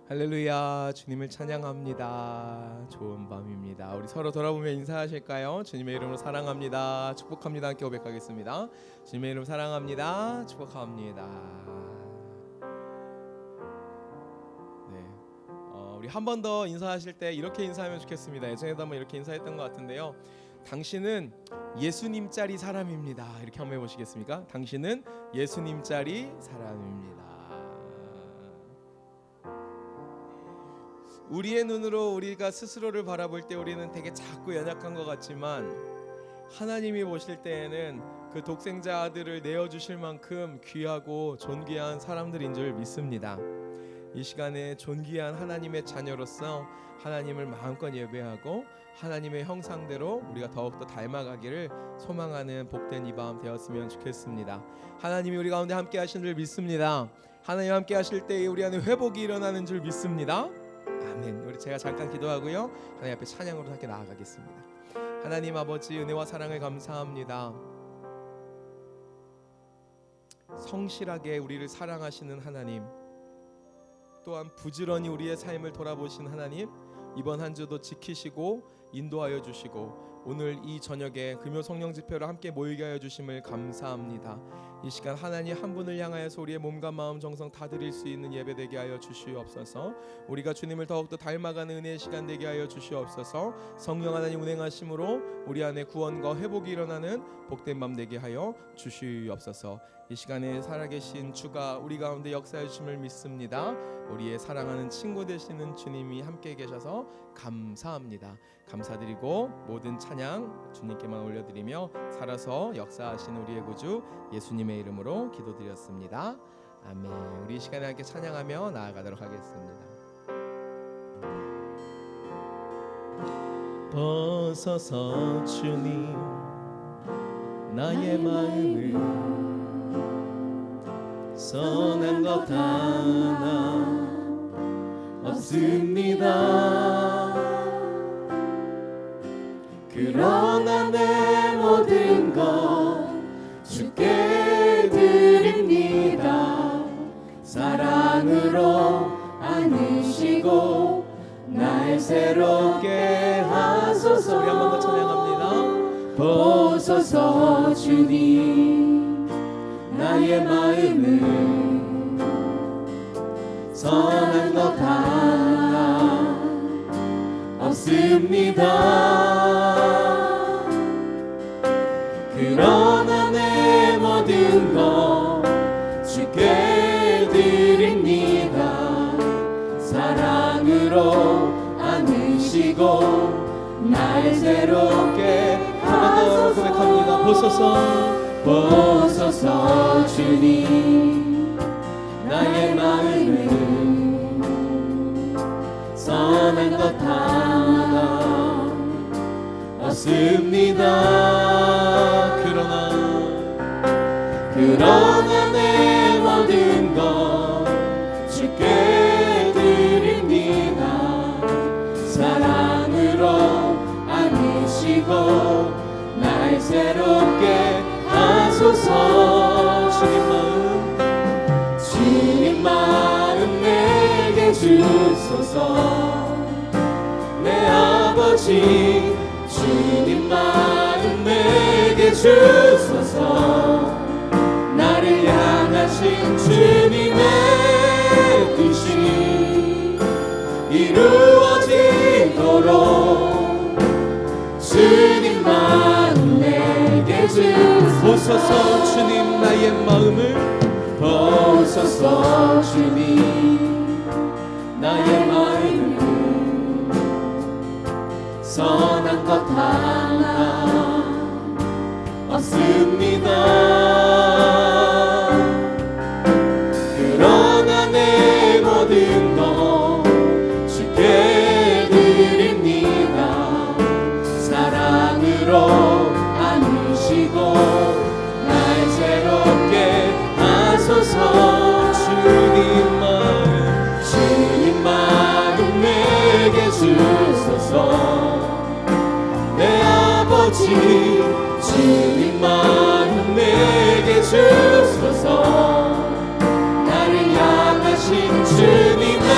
할렐루야, 주님을 찬양합니다. 좋은 밤입니다. 우리 서로 돌아보며 인사하실까요? 주님의 이름으로 사랑합니다, 축복합니다. 함께 고백하겠습니다. 주님의 이름 사랑합니다, 축복합니다. 네, 우리 한 번 더 인사하실 때 이렇게 인사하면 좋겠습니다. 예전에도 한번 이렇게 인사했던 것 같은데요. 당신은 예수님짜리 사람입니다. 이렇게 한번 해보시겠습니까? 당신은 예수님짜리 사람입니다. 우리의 눈으로 우리가 스스로를 바라볼 때 우리는 되게 작고 연약한 것 같지만 하나님이 보실 때에는 그 독생자 아들을 내어주실 만큼 귀하고 존귀한 사람들인 줄 믿습니다. 이 시간에 존귀한 하나님의 자녀로서 하나님을 마음껏 예배하고 하나님의 형상대로 우리가 더욱더 닮아가기를 소망하는 복된 이 밤 되었으면 좋겠습니다. 하나님이 우리 가운데 함께 하신 줄 믿습니다. 하나님 함께 하실 때 우리 안에 회복이 일어나는 줄 믿습니다. 아멘. 우리 제가 잠깐 기도하고요, 하나님 앞에 찬양으로 함께 나아가겠습니다. 하나님 아버지, 은혜와 사랑을 감사합니다. 성실하게 우리를 사랑하시는 하나님, 또한 부지런히 우리의 삶을 돌아보신 하나님, 이번 한 주도 지키시고 인도하여 주시고 오늘 이 저녁에 금요 성령 집회로 함께 모이게 하여 주심을 감사합니다. 이 시간 하나님 한 분을 향하여서 우리의 몸과 마음 정성 다 드릴 수 있는 예배 되게 하여 주시옵소서. 우리가 주님을 더욱더 닮아가는 은혜의 시간 되게 하여 주시옵소서. 성령 하나님 운행하심으로 우리 안에 구원과 회복이 일어나는 복된 밤 되게 하여 주시옵소서. 이 시간에 살아계신 주가 우리 가운데 역사해 주심을 믿습니다. 우리의 사랑하는 친구 되시는 주님이 함께 계셔서 감사합니다. 감사드리고 모든 찬양 주님께만 올려드리며 살아서 역사하신 우리의 구주 예수님의 이름으로 기도드렸습니다. 아멘. 우리 이 시간에 함께 찬양하며 나아가도록 하겠습니다. 벗어서 주님 나의 마음을 선한 것 하나 없습니다. 그러나 내 모든 것 주께 드립니다. 사랑으로 안으시고 날 새롭게 하소서. 우리 한 번 더 찬양합니다. 보소서 주님 나의 마음을 선한 것 하나 없습니다. 그러나 내 모든 것 주께 드립니다. 사랑으로 안으시고 날 새롭게 하소서. 고백합니다. 보소서 주님 나의 마음을 선한 것 하나 없습니다. 그러나 내 모든 것 주께 드립니다. 사랑으로 안으시고 날 새롭게 하소서. 주님 마음 내게 주소서. 내 아버지 주님 마음 내게 주소서. 나를 향하신 주님의 뜻이 이루어지도록 주님 마음 내게 주소서. 주님 나의 마음을 보소서. 주님 나의 마음을 선한 것 하나 없습니다. 그러나 내 모든 것 주께 드립니다. 사랑으로 안으시고 날 새롭게 하소서. 주님 마음 내게 주소서. 내 아버지 주님 마음 내게 주소서. 나를 향하신 주님의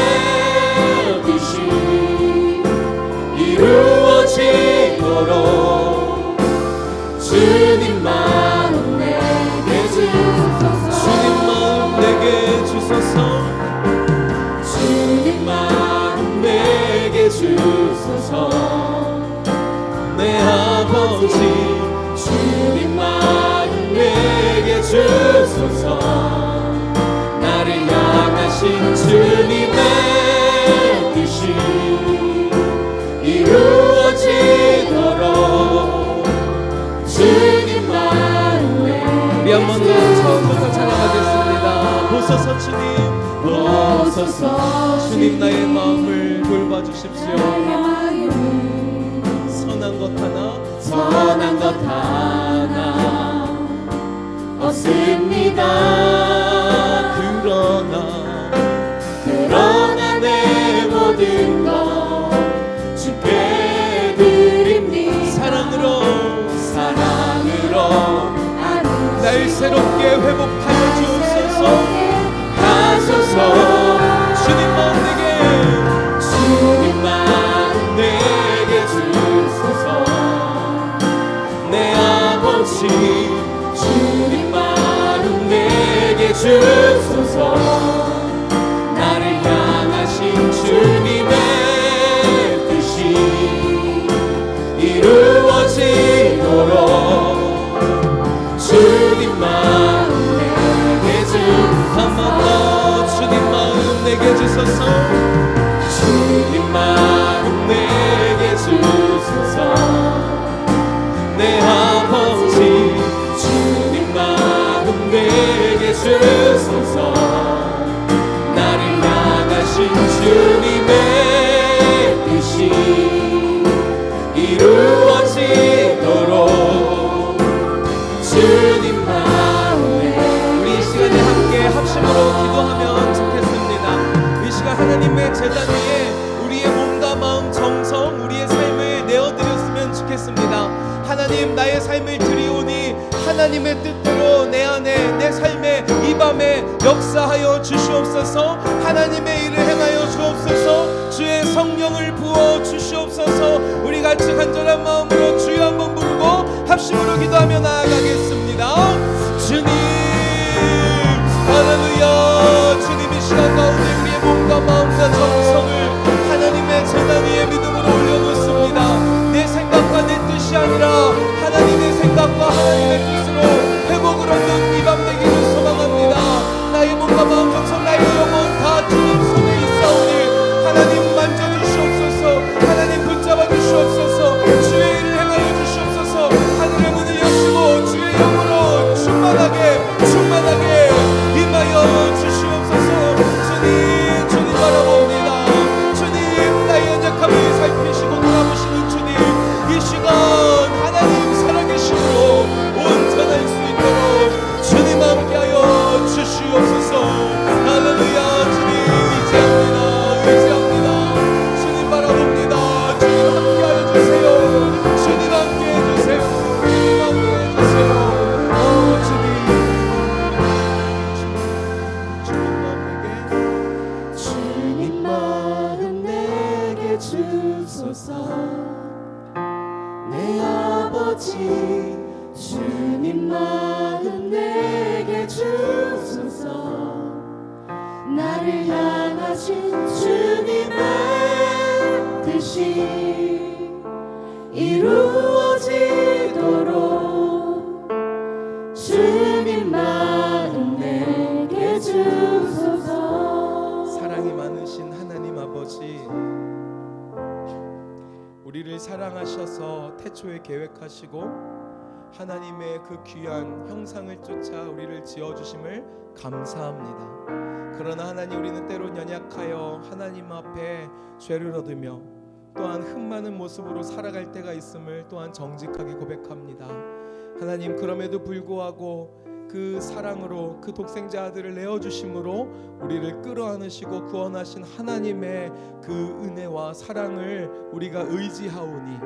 오소서 주님, 오소서 주님, 나의 마음을 돌봐주십시오. 선한 것 하나 없습니다. 그러나 내 모든 것 주께 드립니다. 사랑으로 날 새롭게 회복하여 주옵소서. 주님 마음 내게 주소서. 내 아버지 주님 마음 내게 주소서. 나를 향하신 주님의 뜻이 이루어지도록 주님 마음 내게 주소서. 주님 마음 내게 주소서. 주님 마음 내게 주소서. 내 아버지 주님 마음 내게 주소서. 나를 향하신 주님의 뜻이 이루어지도록 주님 마음에. 우리 이 시간에 함께 합심으로 기도하면 좋겠습니다. 이 시간 하나님의 제단 위에 우리의 몸과 마음, 정성, 우리의 삶을 내어드렸으면 좋겠습니다. 하나님, 나의 삶을 드리오니 하나님의 뜻대로 내 안에, 내 삶에 이 밤에 역사하여 주시옵소서. 하나님의 일을 행하여 주옵소서. 주의 성령을 부어 주시옵소서. 우리 같이 간절한 마음으로 주여 한번 부르고 합심으로 기도하며 나아가겠습니다. 주님, 할렐루야. 주님, 이 시간 가운데 우리의 몸과 마음과 정성을 하나님의 제단 위에 믿음으로 올려놓습니다. 내 생각과 내 뜻이 아니라 하나님의 생각과 하나님의 뜻으로 회복을 얻는 이 밤 되기를 소망합니다. 나의 몸과 마음, 정성, 나의 영혼 다 주님 손에 있사오니 하나님 만져주시옵소서. 하나님 붙잡아 주시옵소서. 주의 일을 행하여 주시옵소서. 하늘의 문을 여시고 주의 영으로 충만하게 임하여 주시옵소서. 주님 바라봅니다. 주님, 나의 연약함을 살피시고 돌아보시는 주님, 이 시간 하나님 살아계심으로 온전할 수 있도록 주님 함께하여 주시옵소서. 할렐루야. 주님 의지합니다. 주님 바라봅니다. 주님 함께하여 주세요. 주님 함께해 주세요. 주님 함께해 주세요. 주님 마음 내게 주소서. 내 아버지 주님 마음 내게 주소서. 나를 향하신 주님의 뜻이 이루어지도록 주님 마음 내게 주소서. 사랑이 많으신 하나님 아버지, 우리를 사랑하셔서 태초에 계획하시고 하나님의 그 귀한 형상을 쫓아 우리를 지어주심을 감사합니다. 그러나 하나님, 우리는 때론 연약하여 하나님 앞에 죄를 얻으며 또한 흠많은 모습으로 살아갈 때가 있음을 또한 정직하게 고백합니다. 하나님, 그럼에도 불구하고 그 사랑으로 그 독생자 아들을 내어주심으로 우리를 끌어안으시고 구원하신 하나님의 그 은혜와 사랑을 우리가 의지하오니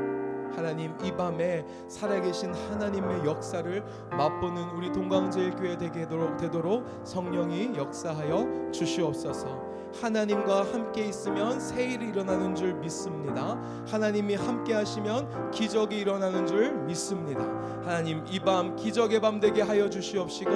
하나님, 이 밤에 살아계신 하나님의 역사를 맛보는 우리 동광제일교회 되도록 성령이 역사하여 주시옵소서. 하나님과 함께 있으면 새 일이 일어나는 줄 믿습니다. 하나님이 함께 하시면 기적이 일어나는 줄 믿습니다. 하나님, 이 밤 기적의 밤 되게 하여 주시옵시고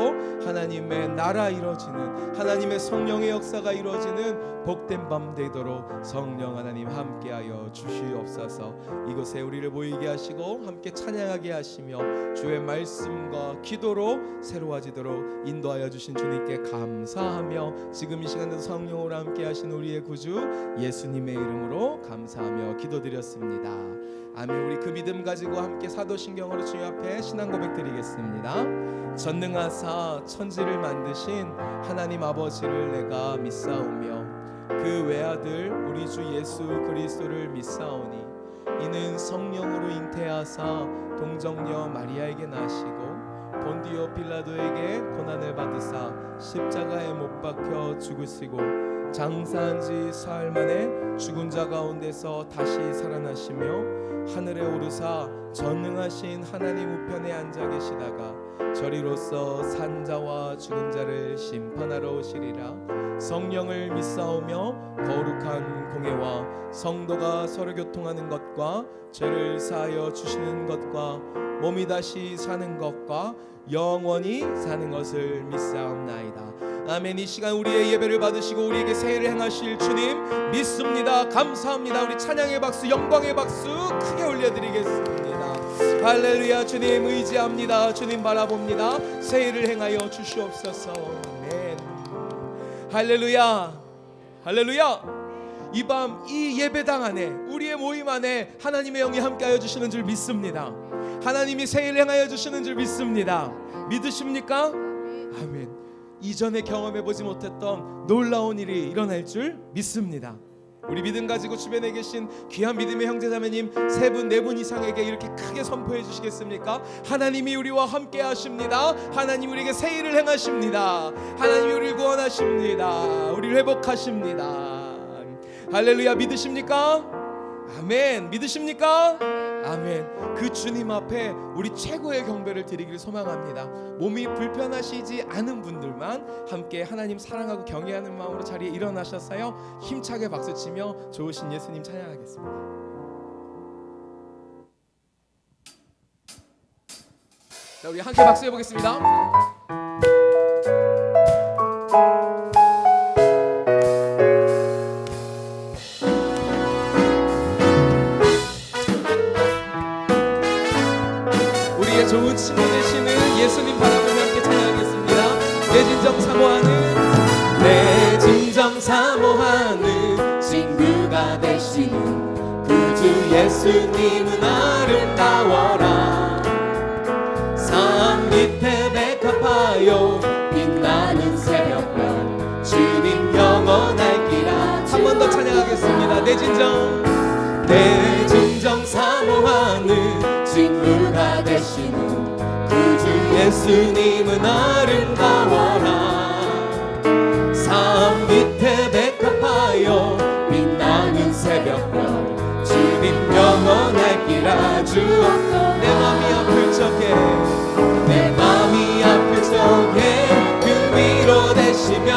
하나님의 나라 이루어지는, 하나님의 성령의 역사가 이루어지는 복된 밤 되도록 성령 하나님 함께하여 주시옵소서. 이곳에 우리를 모이게 하시고 함께 찬양하게 하시며 주의 말씀과 기도로 새로워지도록 인도하여 주신 주님께 감사하며 지금 이 시간에도 성령으로 함께 하신 우리의 구주 예수님의 이름으로 감사하며 기도드렸습니다. 아멘. 우리 그 믿음 가지고 함께 사도신경으로 주님 앞에 신앙 고백 드리겠습니다. 전능하사 천지를 만드신 하나님 아버지를 내가 믿사오며 그 외아들 우리 주 예수 그리스도를 믿사오니 이는 성령으로 잉태하사 동정녀 마리아에게 나시고 본디오 빌라도에게 고난을 받으사 십자가에 못 박혀 죽으시고 장사한 지 사흘 만에 죽은 자 가운데서 다시 살아나시며 하늘에 오르사 전능하신 하나님 우편에 앉아 계시다가 저리로서 산자와 죽은 자를 심판하러 오시리라. 성령을 믿사오며 거룩한 공예와 성도가 서로 교통하는 것과 죄를 사하여 주시는 것과 몸이 다시 사는 것과 영원히 사는 것을 믿사옵나이다. 아멘. 이 시간 우리의 예배를 받으시고 우리에게 새해를 행하실 주님 믿습니다. 감사합니다. 우리 찬양의 박수, 영광의 박수 크게 올려드리겠습니다. 할렐루야. 주님 의지합니다. 주님 바라봅니다. 새해를 행하여 주시옵소서. 아멘. 할렐루야. 할렐루야. 이 밤 이 예배당 안에 우리의 모임 안에 하나님의 영이 함께하여 주시는 줄 믿습니다. 하나님이 새해를 행하여 주시는 줄 믿습니다. 믿으십니까? 아멘. 이전에 경험해보지 못했던 놀라운 일이 일어날 줄 믿습니다. 우리 믿음 가지고 주변에 계신 귀한 믿음의 형제자매님 3분 4분 이상에게 이렇게 크게 선포해 주시겠습니까? 하나님이 우리와 함께 하십니다. 하나님 우리에게 새해를 행하십니다. 하나님이 우리를 구원하십니다. 우리를 회복하십니다. 할렐루야. 믿으십니까? 아멘. 믿으십니까? 아멘. 그 주님 앞에 우리 최고의 경배를 드리기를 소망합니다. 몸이 불편하시지 않은 분들만 함께 하나님 사랑하고 경외하는 마음으로 자리에 일어나셨어요. 힘차게 박수치며 좋으신 예수님 찬양하겠습니다. 자, 우리 함께 박수해 보겠습니다. 좋은 친구 되시는 예수님 바라보며 함께 찬양하겠습니다. 내 진정 사모하는 내 진정 사모하는 친구가 되시는 구주 예수님은 아름다워라. 산 밑에 백합하여 빛나는 새벽별 주님 영원할 기라. 한 번 더 찬양하겠습니다. 내 진정 사모하는 친구가 되시는 구주 예수님은 아름다워라. 산 밑에 백합하여 빛나는 새벽별 주님 영원할 기라. 주 내 맘이 아플 적에 내 맘이 아플 적에 그 위로 되시며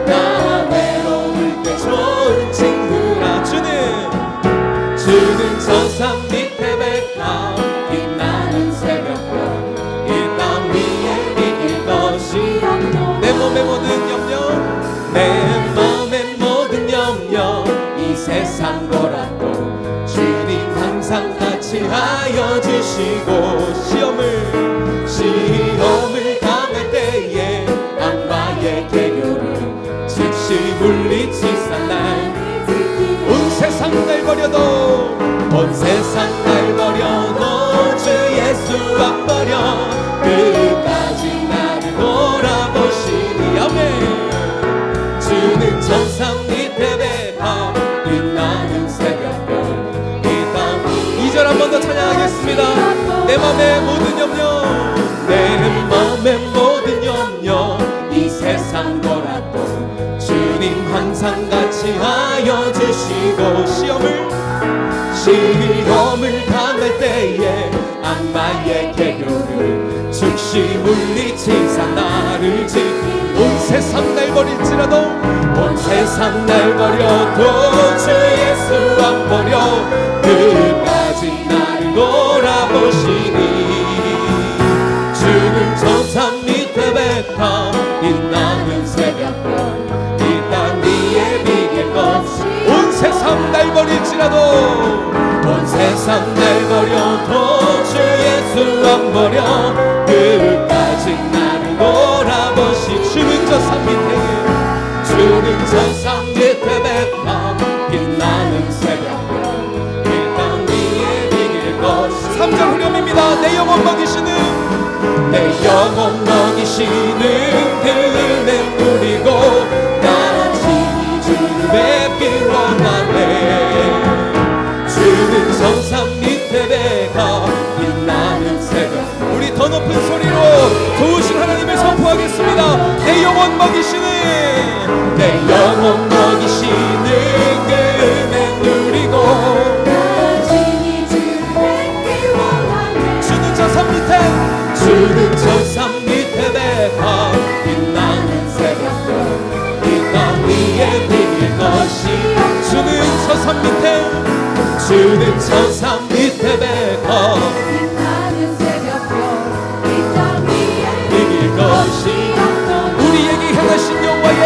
나 외로울 때 좋은 친구라. 주는 저 산 밑에 백합 빛나는 새벽별 이 땅 위에 이길 것이 내 몸의 모든 염려 내 마음의 모든 염려 이 세상 거라도 주님 항상 같이 하여 주시고 시험을 당할 때에 악마의 계교를 즉시 물리치사 날 온 세상 날 버려도 온 세상 날 버려도 주 예수 안 버려 끝까지 나를 돌아보시니. 아멘. 주는 천상 밑에 백합 빛나는 새벽별 이 땅. 2절 한 번 더 찬양하겠습니다. 내 맘의 모든 염려 내 맘의 모든 염려 이 세상 거라도 주님 항상 같이 하여 주시고 시험을 당할 때에 악마의 계교를 즉시 물리치사 나를 지키. 온 세상 날 버릴지라도 온 세상 날 버려도 주 예수 안 버려 끝까지 나를 돌아보시니. 주는 저 산 밑에 백합 빛나는 새벽별 이 땅 위에 비길 것이 온 세상 날 버릴지라도 온 세상 날 버려도 주 예수 안 버려 끝까지 나를 돌아보시. 주는 저 산 밑에 먹이시는 은혜 누리고 나같이 주님의 빛 원하네. 주는 정상 밑에 배가 빛나는 새벽. 우리 더 높은 소리로 좋으신 하나님을 선포하겠습니다. 내 영혼 먹이시는 내 영혼 먹이시는 은혜 누리고 주는 저산 밑에 배가 빛나는 새벽별 이 땅 위에 비길 것이 주는 저산 밑에 배가 빛나는 새벽별 이 땅 위에 비길 것이 우리에게 향하신 여호와의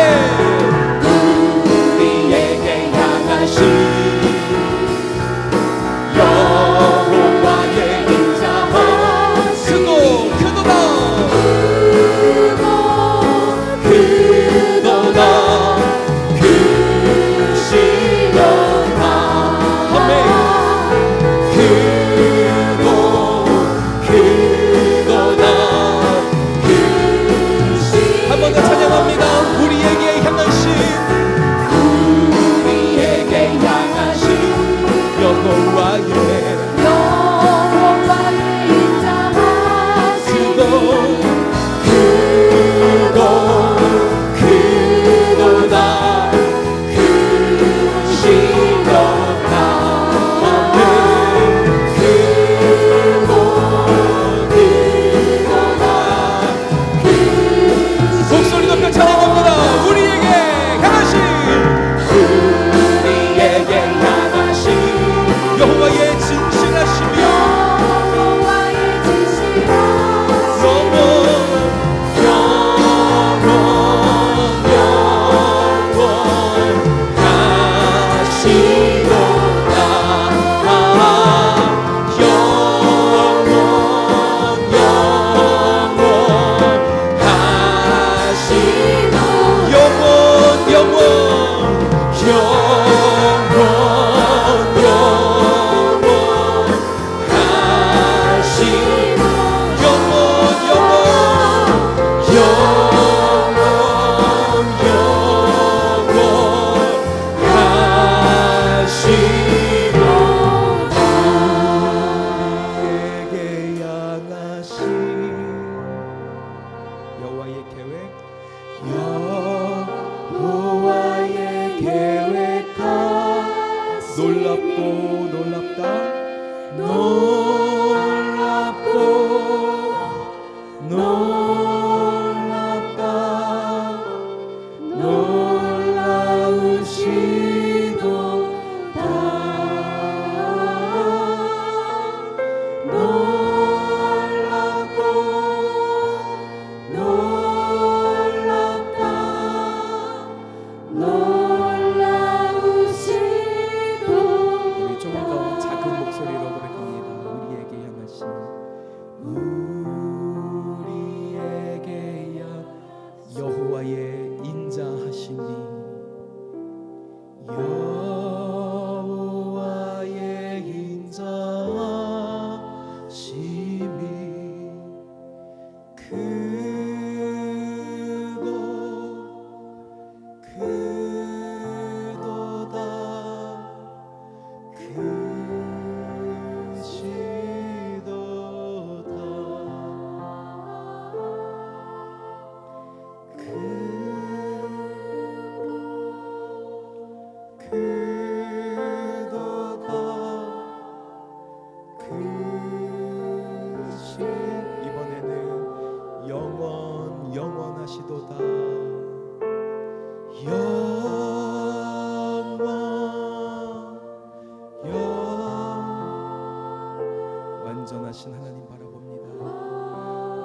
완전하신 하나님 바라봅니다.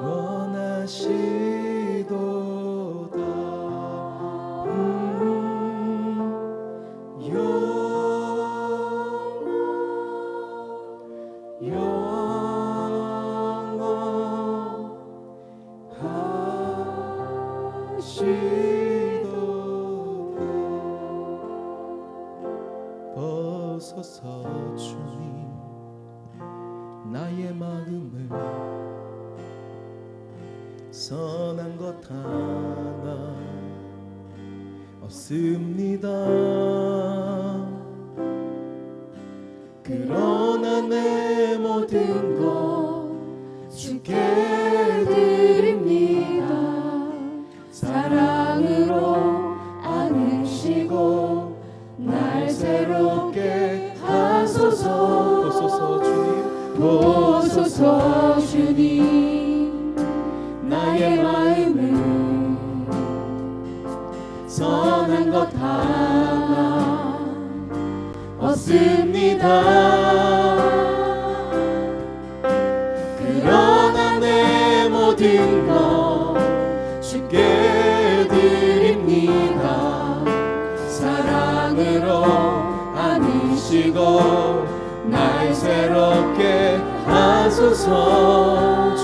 원하시도다 벗어서 주님 나의 마음을 선한 것 하나 없습니다. 그러나 내 모든 것 주께 드립니다. 사랑으로 안으시고 날 새롭게 하소서. 보소서 주님, 보소서 주님, 나의 마음을 선한 것 하나 없습니다. 그러나 내 모든 것 주께 드립니다. 사랑으로 안으시고 날 새롭게 하소서.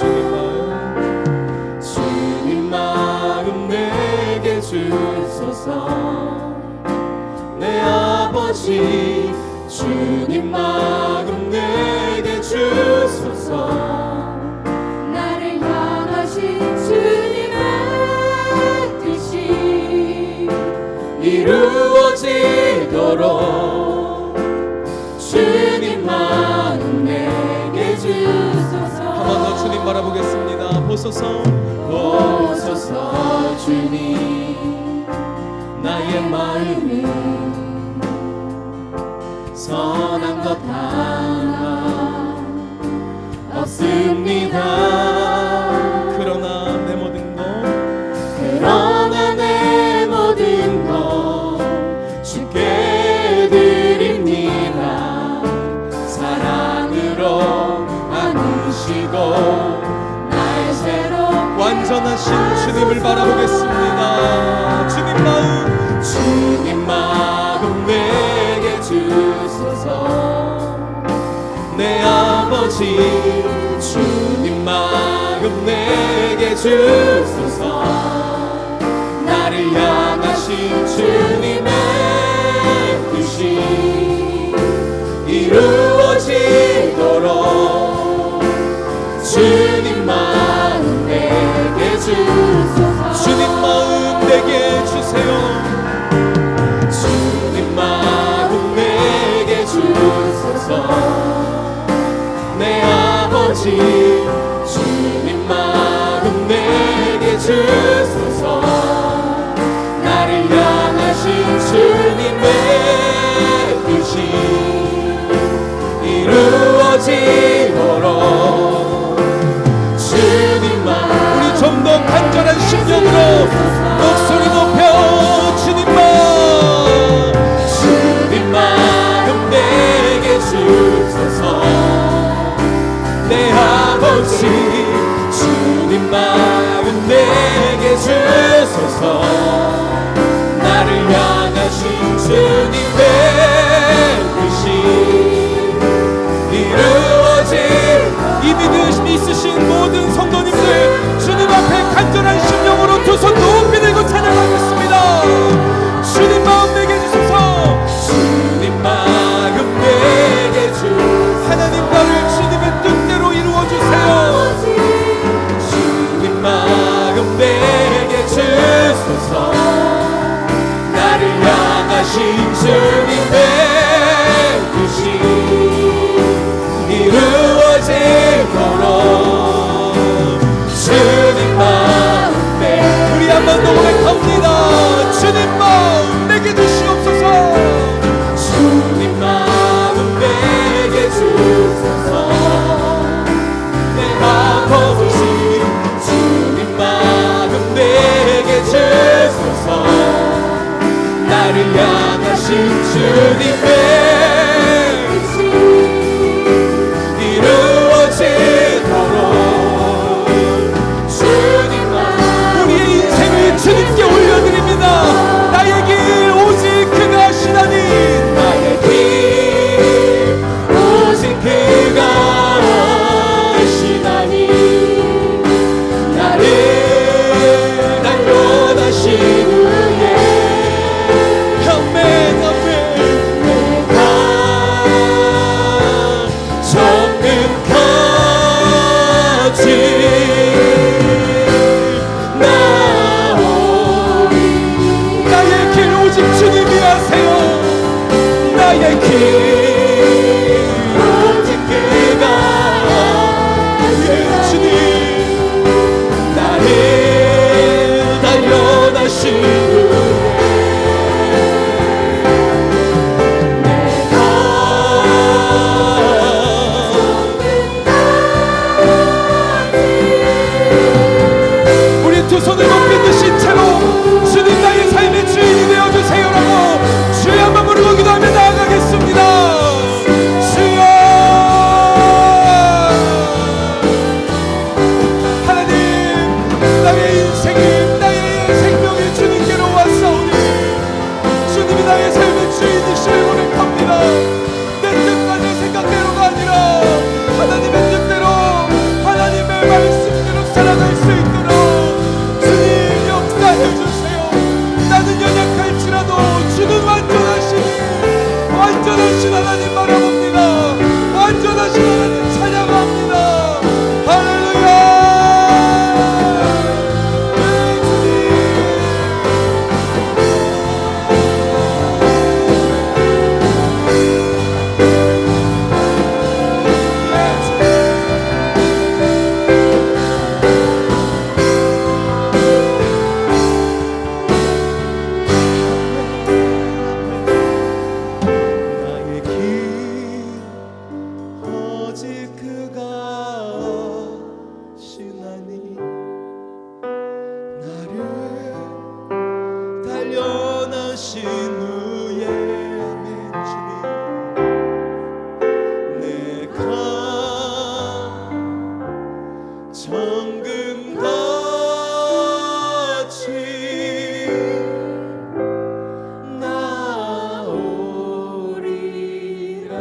주님 마음 내게 주소서. 내 아버지 주님 마음 내게 주소서. 나를 향하신 주님의 뜻이 이루어지도록 주님 마음 내게 주소서. 한 번 더 주님 바라보겠습니다. 보소서, 보소서 주님, 나의 마음을 선한 것 하나 없습니다. 그러나 내 모든 것, 그러나 내 모든 것 주께 드립니다. 사랑으로 안으시고 날 새롭게 완전하신 주님을 바라보겠습니다. 주님 마음 내게 주소서. 내 아버지 주님 마음 내게 주소서. 나를 향하신 주님의 뜻이 이루어지도록 주님 마음 내게 주소서. 주님 마음 내게 주세요. 주님 마음 내게 주소서. 내 아버지 주님 마음 내게 주소서. 나를 향하신 주님의 뜻이 이루어지도록 주님 마음. 우리 좀 더 간절한 심령으로 목소리 높여 주님 마음 내게 주소서. 내 아버지 주님 마음 내게 주소서. 나를 향하신 주님의 뜻이 이루어질. 이 믿음 있으신 모든 성도님들 주님 앞에 간절한 심령으로 두 손 높이 들고 찬양하겠습니다. 주님 마음 내게 주소서. 주님 마음 내게 주소서. 하나님 나를 주님의 뜻대로 이루어주세요. 주님 마음 내게 주소서. 나를 향하신 주님의 뜻이 이루어지도록 주님 마음 내게. 우리 한 번 더 고백합니다. 주님 마음 내게 주시옵소서. 주님 마음 내게 주소서. 내 아버지 주님 마음 내게 주소서. 나를 향하신 주님의 뜻이 이루어지도록 주님 마음. 우리의 인생을 주님께 올려드립니다. 나의 길 오직 그가 하시나니. 나의 길 오직 그가 하시나니. 나를 단련하신 후에 아멘 아멘. 내 오직 그가 주님 나를 단련하신 후에 우리 두 손을 높이 드신 채로 주님 나의 삶의 주인이 되어주세요라고 주여 한번 부르고 기도하며 나아가겠습니다. 주여 하나님 나의 인생이 나의 생명이 주님께로 왔사오니 주님이 나의 삶의 주인이심을 고백합니다. 내 뜻과 내 생각대로가 아니라 하나님의 뜻대로 하나님의 말씀대로 살아갈 수 있도록 주님 역사해 주세요. 나는 연약할지라도 주는 완전하신 하나님 바라봅니다. 완전하신 하나님 찬양합니다. 할렐루야. 네, 주님. 네, 주님. 나의 길 오직 그가 신하니 나를 단련하신 후에 아멘 주님 내가 정금같이 나오리라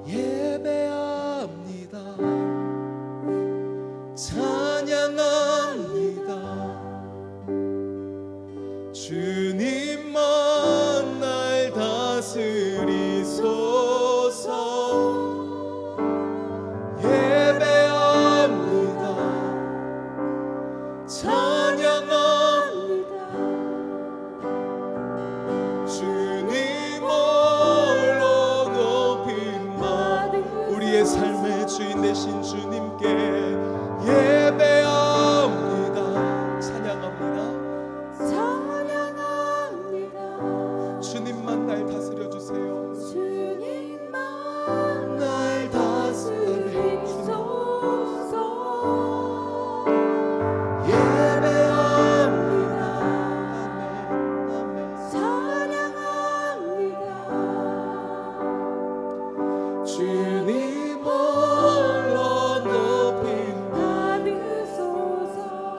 예배합니다 찬양합니다 주님만 날 다스리소서 예배합니다 찬양합니다 주님 홀로 높임만 우리의 삶의 주인 되신 주님께 예배합니다 찬양합니다 주님만 날 다스려 주세요 날 다스리소서 예배합니다 아멘 주님 홀로 높임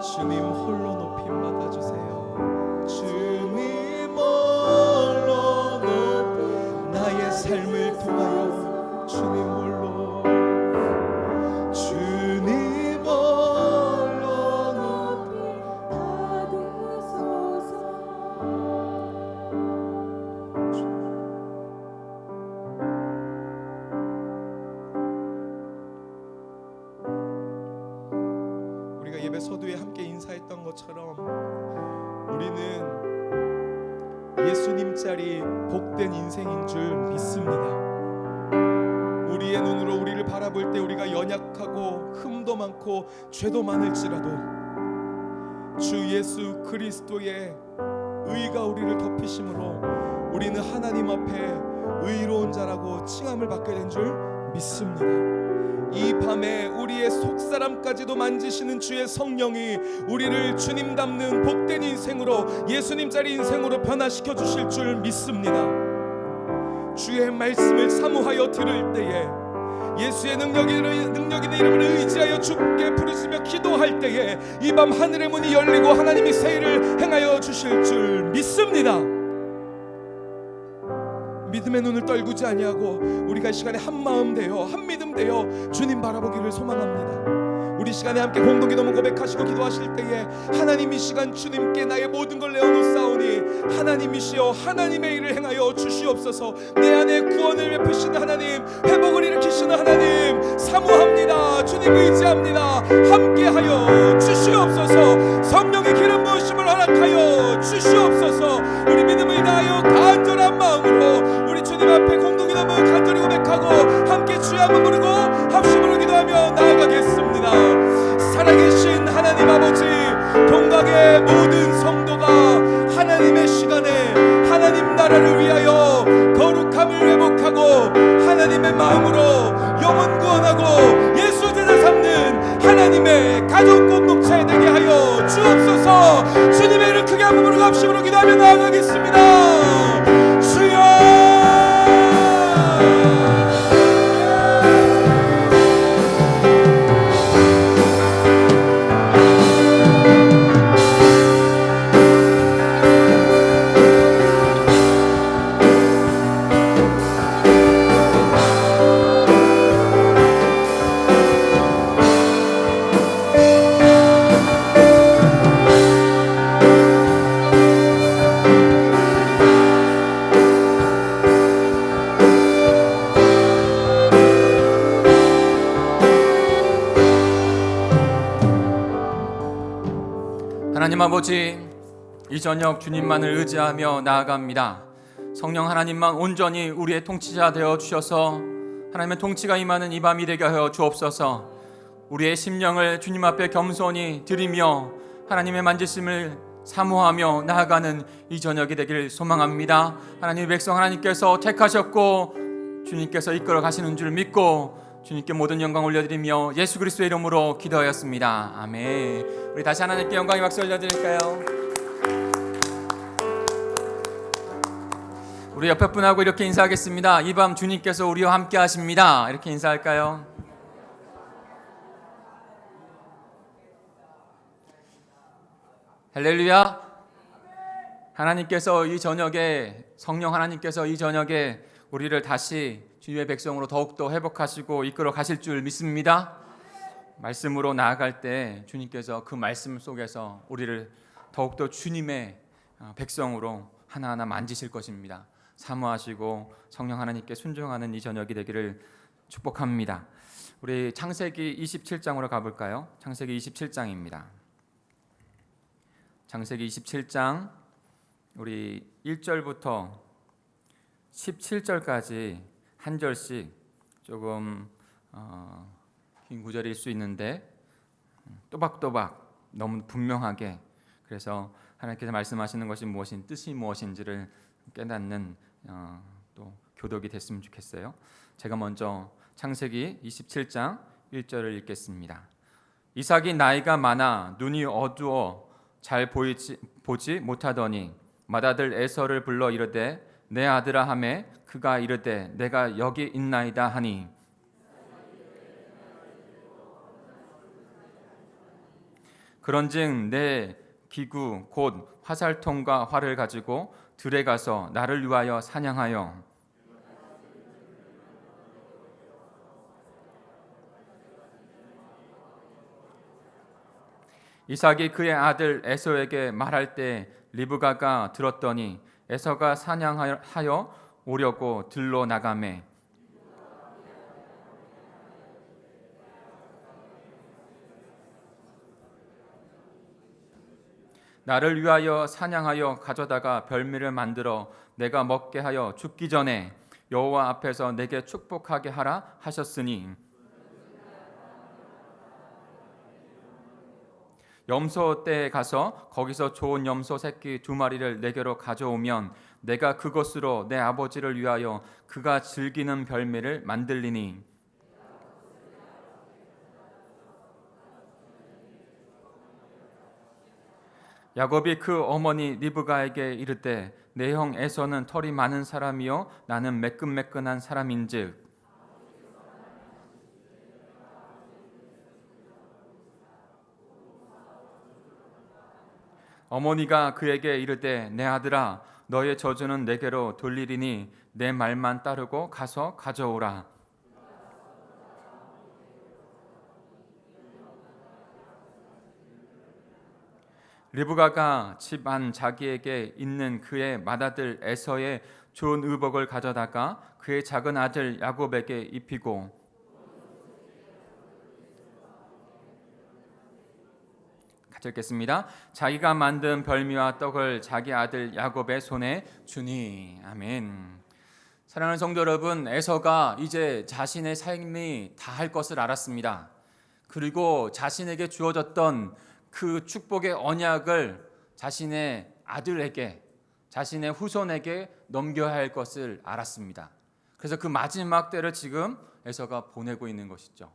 주님 홀로 높임 받아주세요 주님 홀로 높임 나의 삶을 통하여 주님 홀로 높임 우리가 예배 서두에 함께 인사했던 것처럼 우리는 예수님 자리 복된 인생인 줄 믿습니다. 우리의 눈으로 우리를 바라볼 때 우리가 연약하고 흠도 많고 죄도 많을지라도 주 예수 그리스도의 의가 우리를 덮이심으로 우리는 하나님 앞에 의로운 자라고 칭함을 받게 된 줄 믿습니다. 이 밤에 우리의 속사람까지도 만지시는 주의 성령이 우리를 주님 닮는 복된 인생으로 예수님 자리 인생으로 변화시켜 주실 줄 믿습니다. 주의 말씀을 사모하여 들을 때에 예수의 능력 있는 이름을 의지하여 주께 부르시며 기도할 때에 이 밤 하늘의 문이 열리고 하나님이 새 일을 행하여 주실 줄 믿습니다. 믿음의 눈을 떨구지 아니하고 우리가 이 시간에 한 마음 되어 한 믿음 되어 주님 바라보기를 소망합니다. 우리 시간에 함께 공동기도문 고백하시고 기도하실 때에 하나님 이 시간 주님께 나의 모든 걸 내어놓사오니 하나님이시여 하나님의 일을 행하여 주시옵소서. 내 안에 구원을 베푸시는 하나님, 회복을 일으키시는 하나님 사모합니다. 주님 의지합니다. 함께하여 주시옵소서. 성령의 기름 부으심을 허락하여 주시옵소서. 우리 믿음을 다하여 간절한 마음으로 우리 한번 간절히 고백하고 함께 주의 한번 부르고 합심으로 기도하며 나아가겠습니다. 살아계신 하나님 아버지, 동각의 모든 성도가 하나님의 시간에 하나님 나라를 위하여 거룩함을 회복하고 하나님의 마음으로 영혼 구원하고 예수 제자 삼는 하나님의 가족 공동체 되게 하여 주옵소서. 주님의 이름 크게 한번 부르고 합심으로 기도하며 나아가겠습니다. 주여. 하나님 아버지, 이 저녁 주님만을 의지하며 나아갑니다. 성령 하나님만 온전히 우리의 통치자 되어 주셔서 하나님의 통치가 임하는 이 밤이 되게 하여 주옵소서. 우리의 심령을 주님 앞에 겸손히 드리며 하나님의 만지심을 사모하며 나아가는 이 저녁이 되기를 소망합니다. 하나님의 백성 하나님께서 택하셨고 주님께서 이끌어 가시는 줄 믿고 주님께 모든 영광 올려드리며 예수 그리스도의 이름으로 기도하였습니다. 아멘. 우리 다시 하나님께 영광의 박수 올려드릴까요? 우리 옆에 분하고 이렇게 인사하겠습니다. 이 밤 주님께서 우리와 함께 하십니다. 이렇게 인사할까요? 할렐루야. 하나님께서 이 저녁에, 성령 하나님께서 이 저녁에 우리를 다시 주님의 백성으로 더욱더 회복하시고 이끌어 가실 줄 믿습니다. 말씀으로 나아갈 때 주님께서 그 말씀 속에서 우리를 더욱더 주님의 백성으로 하나하나 만지실 것입니다. 사모하시고 성령 하나님께 순종하는 이 저녁이 되기를 축복합니다. 우리 창세기 27장으로 가볼까요? 창세기 27장입니다. 창세기 27장 우리 1절부터 17절까지 한 절씩 조금 긴 구절일 수 있는데 또박또박 너무 분명하게, 그래서 하나님께서 말씀하시는 것이 무엇인, 뜻이 무엇인지를 깨닫는 또 교독이 됐으면 좋겠어요. 제가 먼저 창세기 27장 1절을 읽겠습니다. 이삭이 나이가 많아 눈이 어두워 잘 보지 못하더니 맏아들 에서를 불러 이르되 내 아들아 하매 그가 이르되 내가 여기 있나이다 하니 그런즉 내 기구 곧 화살통과 활을 가지고 들에 가서 나를 위하여 사냥하여 이삭이 그의 아들 에서에게 말할 때 리브가가 들었더니 에서가 사냥하여 오려고 들로 나가매 나를 위하여 사냥하여 가져다가 별미를 만들어 내가 먹게 하여 죽기 전에 여호와 앞에서 내게 축복하게 하라 하셨으니 염소 떼에 가서 거기서 좋은 염소 새끼 2마리를 내게로 가져오면 내가 그것으로 내 아버지를 위하여 그가 즐기는 별미를 만들리니 야곱이 그 어머니 리브가에게 이르되 내 형 에서는 털이 많은 사람이요 나는 매끈매끈한 사람인즉 어머니가 그에게 이르되 내 아들아 너의 저주는 내게로 돌리리니 내 말만 따르고 가서 가져오라. 리브가가 집 안 자기에게 있는 그의 맏아들 에서의 좋은 의복을 가져다가 그의 작은 아들 야곱에게 입히고 같이 읽겠습니다. 자기가 만든 별미와 떡을 자기 아들 야곱의 손에 주니. 아멘. 사랑하는 성도 여러분, 에서가 이제 자신의 삶이 다할 것을 알았습니다. 그리고 자신에게 주어졌던 그 축복의 언약을 자신의 아들에게, 자신의 후손에게 넘겨야 할 것을 알았습니다. 그래서 그 마지막 때를 지금 에서가 보내고 있는 것이죠.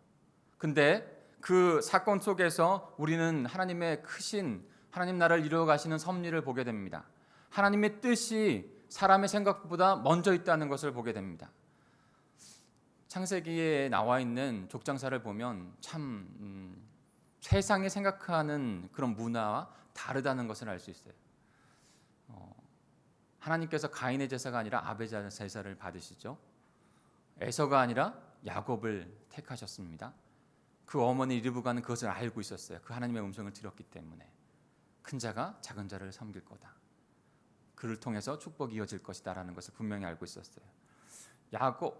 근데 그 사건 속에서 우리는 하나님의 크신 하나님 나라를 이루어 가시는 섭리를 보게 됩니다. 하나님의 뜻이 사람의 생각보다 먼저 있다는 것을 보게 됩니다. 창세기에 나와 있는 족장사를 보면 참 세상이 생각하는 그런 문화와 다르다는 것을 알 수 있어요. 하나님께서 가인의 제사가 아니라 아벨의 제사를 받으시죠. 에서가 아니라 야곱을 택하셨습니다. 그 어머니 리브가는 그것을 알고 있었어요. 그 하나님의 음성을 들었기 때문에 큰 자가 작은 자를 섬길 거다. 그를 통해서 축복이 이어질 것이다라는 것을 분명히 알고 있었어요.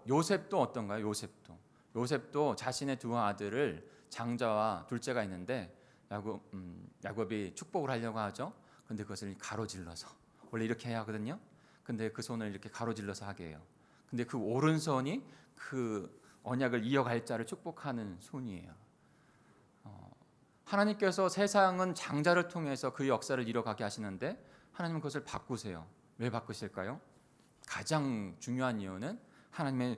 요셉도 어떤가요? 요셉도 자신의 두 아들을, 장자와 둘째가 있는데 야곱이 축복을 하려고 하죠. 근데 그것을 가로질러서, 원래 이렇게 해야 하거든요. 근데 그 손을 이렇게 가로질러서 하게 해요. 근데 그 오른손이 그 언약을 이어갈 자를 축복하는 손이에요. 하나님께서 세상은 장자를 통해서 그 역사를 이뤄가게 하시는데 하나님은 그것을 바꾸세요. 왜 바꾸실까요? 가장 중요한 이유는 하나님의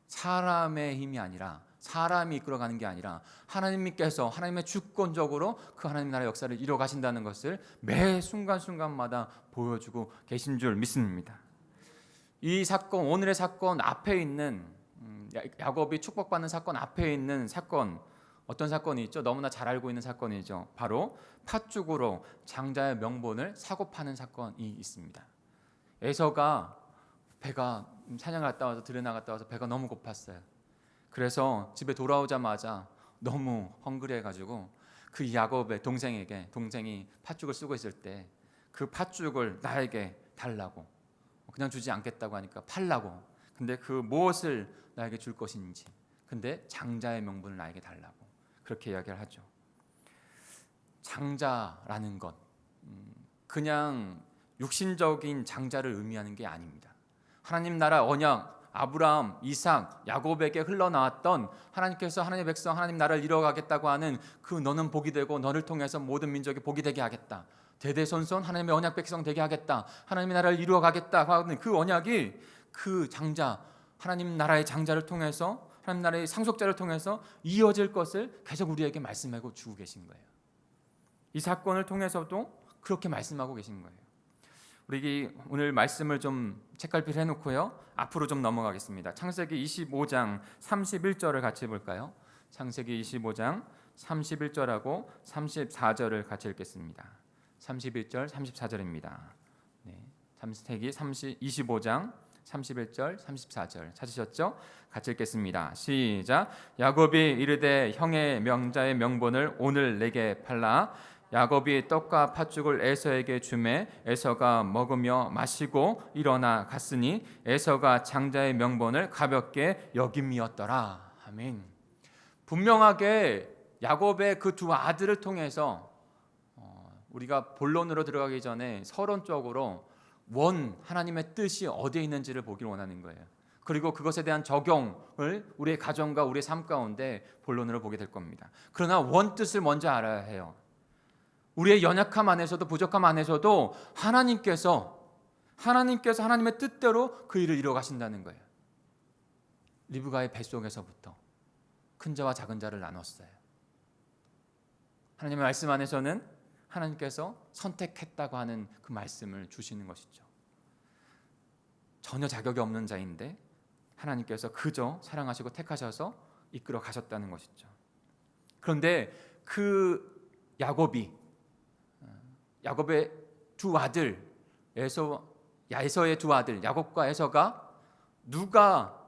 사람의 힘이 아니라, 사람이 이끌어가는 게 아니라 하나님께서 하나님의 주권적으로 그 하나님 나라의 역사를 이뤄가신다는 것을 매 순간순간마다 보여주고 계신 줄 믿습니다. 이 사건, 오늘의 사건 앞에 있는 야곱이 축복받는 사건 앞에 있는 사건, 어떤 사건이 있죠? 너무나 잘 알고 있는 사건이죠. 바로 팥죽으로 장자의 명분을 사고 파는 사건이 있습니다. 에서가 배가 사냥을 갔다 와서 들에 나갔다 와서 배가 너무 고팠어요. 그래서 집에 돌아오자마자 너무 헝그리해가지고 그 야곱의 동생이 팥죽을 쓰고 있을 때 그 팥죽을 나에게 달라고, 그냥 주지 않겠다고 하니까 팔라고. 근데 그 무엇을 나에게 줄 것인지, 근데 장자의 명분을 나에게 달라고 그렇게 이야기를 하죠. 장자라는 것, 그냥 육신적인 장자를 의미하는 게 아닙니다. 하나님 나라 언약, 아브라함, 이삭, 야곱에게 흘러나왔던 하나님께서 하나님의 백성, 하나님 나라를 이뤄가겠다고 하는 그 너는 복이 되고 너를 통해서 모든 민족이 복이 되게 하겠다, 대대손손 하나님의 언약 백성 되게 하겠다, 하나님의 나라를 이루어가겠다 하는 그 언약이 그 장자, 하나님 나라의 장자를 통해서, 하나님 나라의 상속자를 통해서 이어질 것을 계속 우리에게 말씀하고 주고 계신 거예요. 이 사건을 통해서도 그렇게 말씀하고 계신 거예요. 우리 오늘 말씀을 좀 책갈피를 해놓고요, 앞으로 좀 넘어가겠습니다. 창세기 25장 31절을 같이 볼까요? 창세기 25장 31절하고 34절을 같이 읽겠습니다. 31절 34절입니다. 네, 창세기 25장 31절 34절 찾으셨죠? 같이 읽겠습니다. 시작. 야곱이 이르되 형의 명자의 명분을 오늘 내게 팔라. 야곱이 떡과 팥죽을 에서에게 주매 에서가 먹으며 마시고 일어나 갔으니 에서가 장자의 명분을 가볍게 여김이었더라. 아멘. 분명하게 야곱의 그 두 아들을 통해서 우리가 본론으로 들어가기 전에 서론적으로 하나님의 뜻이 어디에 있는지를 보기를 원하는 거예요. 그리고 그것에 대한 적용을 우리의 가정과 우리의 삶 가운데 본론으로 보게 될 겁니다. 그러나 원 뜻을 먼저 알아야 해요. 우리의 연약함 안에서도, 부족함 안에서도 하나님께서 하나님의 뜻대로 그 일을 이루어 가신다는 거예요. 리브가의 뱃속에서부터 큰 자와 작은 자를 나눴어요. 하나님의 말씀 안에서는 하나님께서 선택했다고 하는 그 말씀을 주시는 것이죠. 전혀 자격이 없는 자인데 하나님께서 그저 사랑하시고 택하셔서 이끌어 가셨다는 것이죠. 그런데 그 야곱의 두 아들, 에서의 두 아들 야곱과 에서가 누가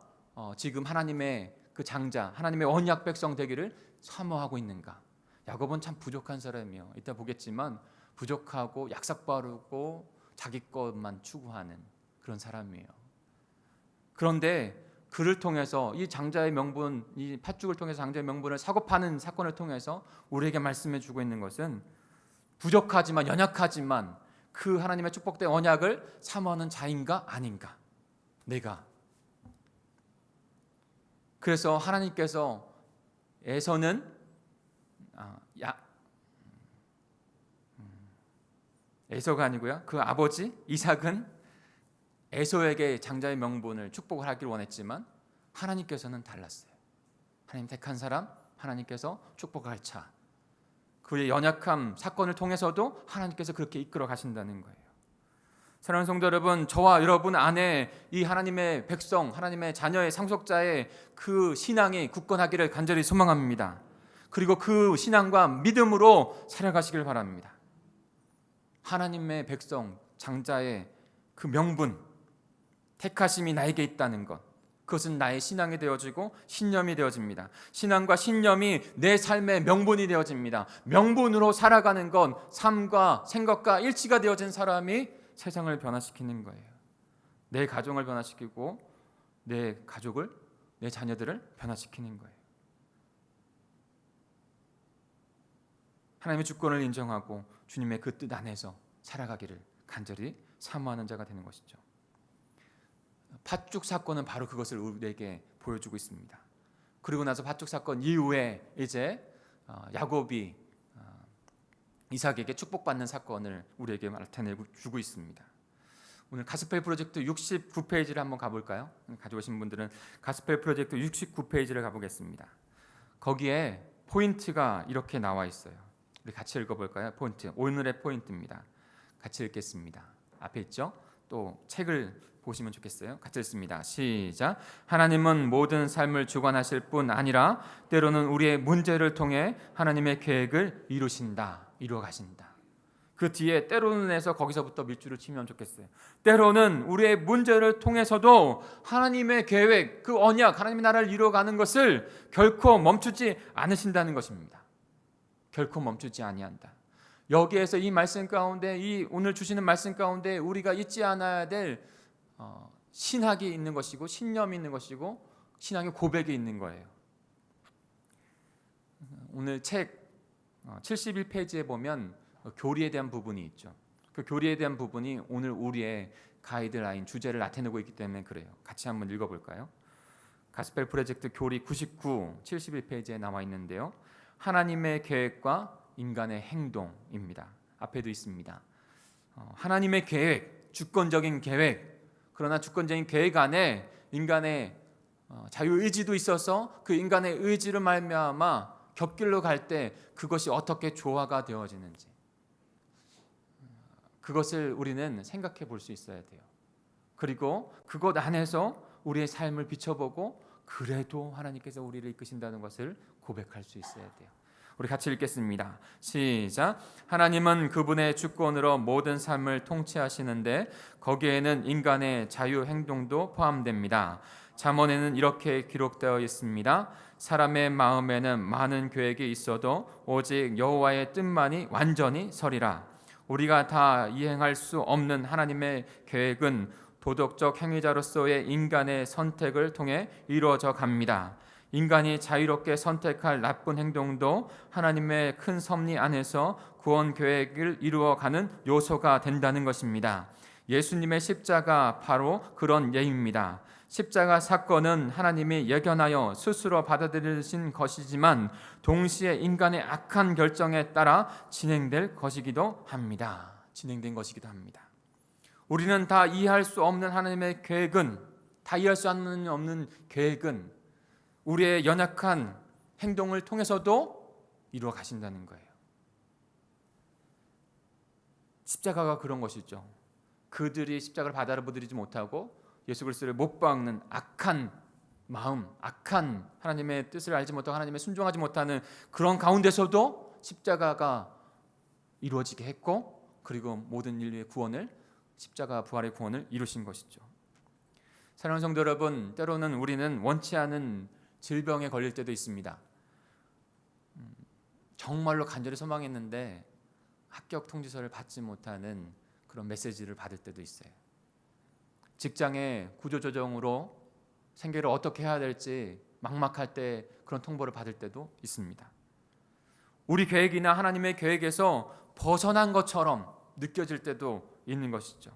지금 하나님의 그 장자, 하나님의 언약 백성 되기를 사모하고 있는가? 야곱은 참 부족한 사람이에요. 이따 보겠지만 부족하고 약삭빠르고 자기 것만 추구하는 그런 사람이에요. 그런데 그를 통해서 이 장자의 명분, 이 팥죽을 통해서 장자의 명분을 사고 파는 사건을 통해서 우리에게 말씀해 주고 있는 것은 부족하지만, 연약하지만 그 하나님의 축복된 언약을 사모하는 자인가 아닌가? 내가 그래서 하나님께서 에서가 아니고요. 그 아버지 이삭은 에서에게 장자의 명분을 축복을 하기를 원했지만 하나님께서는 달랐어요. 하나님 택한 사람, 하나님께서 축복할 자. 그의 연약함 사건을 통해서도 하나님께서 그렇게 이끌어 가신다는 거예요. 사랑하는 성도 여러분, 저와 여러분 안에 이 하나님의 백성, 하나님의 자녀의 상속자의 그 신앙이 굳건하기를 간절히 소망합니다. 그리고 그 신앙과 믿음으로 살아가시길 바랍니다. 하나님의 백성, 장자의 그 명분, 택하심이 나에게 있다는 것, 그것은 나의 신앙이 되어지고 신념이 되어집니다. 신앙과 신념이 내 삶의 명분이 되어집니다. 명분으로 살아가는 건 삶과 생각과 일치가 되어진 사람이 세상을 변화시키는 거예요. 내 가정을 변화시키고 내 가족을, 내 자녀들을 변화시키는 거예요. 하나님의 주권을 인정하고 주님의 그 뜻 안에서 살아가기를 간절히 사모하는 자가 되는 것이죠. 팥죽 사건은 바로 그것을 우리에게 보여주고 있습니다. 그리고 나서 팥죽 사건 이후에 이제 야곱이 이삭에게 축복받는 사건을 우리에게 나타내고 주고 있습니다. 오늘 가스펠 프로젝트 69페이지를 한번 가볼까요? 가지고 오신 분들은 가스펠 프로젝트 69페이지를 가보겠습니다. 거기에 포인트가 이렇게 나와 있어요. 우리 같이 읽어볼까요? 포인트, 오늘의 포인트입니다. 같이 읽겠습니다. 앞에 있죠? 또 책을 보시면 좋겠어요. 같이 읽습니다. 시작. 하나님은 모든 삶을 주관하실 뿐 아니라 때로는 우리의 문제를 통해 하나님의 계획을 이루어 가신다. 그 뒤에 때로는에서 거기서부터 밑줄을 치면 좋겠어요. 때로는 우리의 문제를 통해서도 하나님의 계획, 그 언약, 하나님의 나라를 이루어가는 것을 결코 멈추지 않으신다는 것입니다. 결코 멈추지 아니한다. 여기에서 이 말씀 가운데, 이 오늘 주시는 말씀 가운데 우리가 잊지 않아야 될 신학이 있는 것이고 신념이 있는 것이고 신앙의 고백이 있는 거예요. 오늘 책 71페이지에 보면 교리에 대한 부분이 있죠. 그 교리에 대한 부분이 오늘 우리의 가이드라인, 주제를 나타내고 있기 때문에 그래요. 같이 한번 읽어볼까요? 가스펠 프로젝트 교리 99, 71페이지에 나와 있는데요. 하나님의 계획과 인간의 행동입니다. 앞에도 있습니다. 하나님의 계획, 주권적인 계획. 그러나 주권적인 계획 안에 인간의 자유의지도 있어서 그 인간의 의지를 말미암아 곁길로 갈 때 그것이 어떻게 조화가 되어지는지, 그것을 우리는 생각해 볼 수 있어야 돼요. 그리고 그것 안에서 우리의 삶을 비춰보고 그래도 하나님께서 우리를 이끄신다는 것을 고백할 수 있어야 돼요. 우리 같이 읽겠습니다. 시작. 하나님은 그분의 주권으로 모든 삶을 통치하시는데 거기에는 인간의 자유 행동도 포함됩니다. 잠언에는 이렇게 기록되어 있습니다. 사람의 마음에는 많은 계획이 있어도 오직 여호와의 뜻만이 완전히 서리라. 우리가 다 이행할 수 없는 하나님의 계획은 도덕적 행위자로서의 인간의 선택을 통해 이루어져 갑니다. 인간이 자유롭게 선택할 나쁜 행동도 하나님의 큰 섭리 안에서 구원 계획을 이루어가는 요소가 된다는 것입니다. 예수님의 십자가 바로 그런 예입니다. 십자가 사건은 하나님이 예견하여 스스로 받아들이신 것이지만 동시에 인간의 악한 결정에 따라 진행될 것이기도 합니다. 진행된 것이기도 합니다. 우리는 다 이해할 수 없는 하나님의 계획은, 다 이해할 수 없는 계획은 우리의 연약한 행동을 통해서도 이루어 가신다는 거예요. 십자가가 그런 것이죠. 그들이 십자가를 받아들이지 못하고 예수 그리스도를 못 박는 악한 마음, 악한 하나님의 뜻을 알지 못하고 하나님의 순종하지 못하는 그런 가운데서도 십자가가 이루어지게 했고, 그리고 모든 인류의 구원을, 십자가 부활의 구원을 이루신 것이죠. 사랑하는 성도 여러분, 때로는 우리는 원치 않은 질병에 걸릴 때도 있습니다. 정말로 간절히 소망했는데 합격 통지서를 받지 못하는 그런 메시지를 받을 때도 있어요. 직장의 구조조정으로 생계를 어떻게 해야 될지 막막할 때 그런 통보를 받을 때도 있습니다. 우리 계획이나 하나님의 계획에서 벗어난 것처럼 느껴질 때도 있는 것이죠.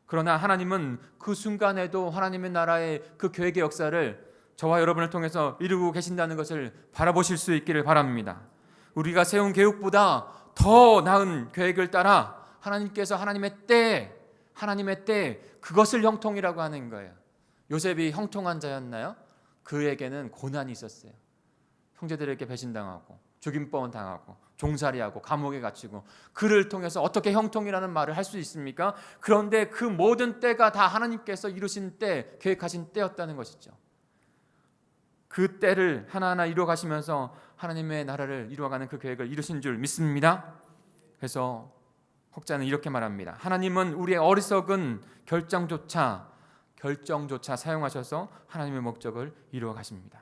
그러나 하나님은 그 순간에도 하나님의 나라의 그 계획의 역사를 저와 여러분을 통해서 이루고 계신다는 것을 바라보실 수 있기를 바랍니다. 우리가 세운 계획보다 더 나은 계획을 따라 하나님께서 하나님의 때 그것을 형통이라고 하는 거예요. 요셉이 형통한 자였나요? 그에게는 고난이 있었어요. 형제들에게 배신당하고 죽임범 당하고 종살이하고 감옥에 갇히고, 그를 통해서 어떻게 형통이라는 말을 할 수 있습니까? 그런데 그 모든 때가 다 하나님께서 이루신 때, 계획하신 때였다는 것이죠. 그 때를 하나하나 이루어 가시면서 하나님의 나라를 이루어가는 그 계획을 이루신 줄 믿습니다. 그래서 혹자는 이렇게 말합니다. 하나님은 우리의 어리석은 결정조차 사용하셔서 하나님의 목적을 이루어 가십니다.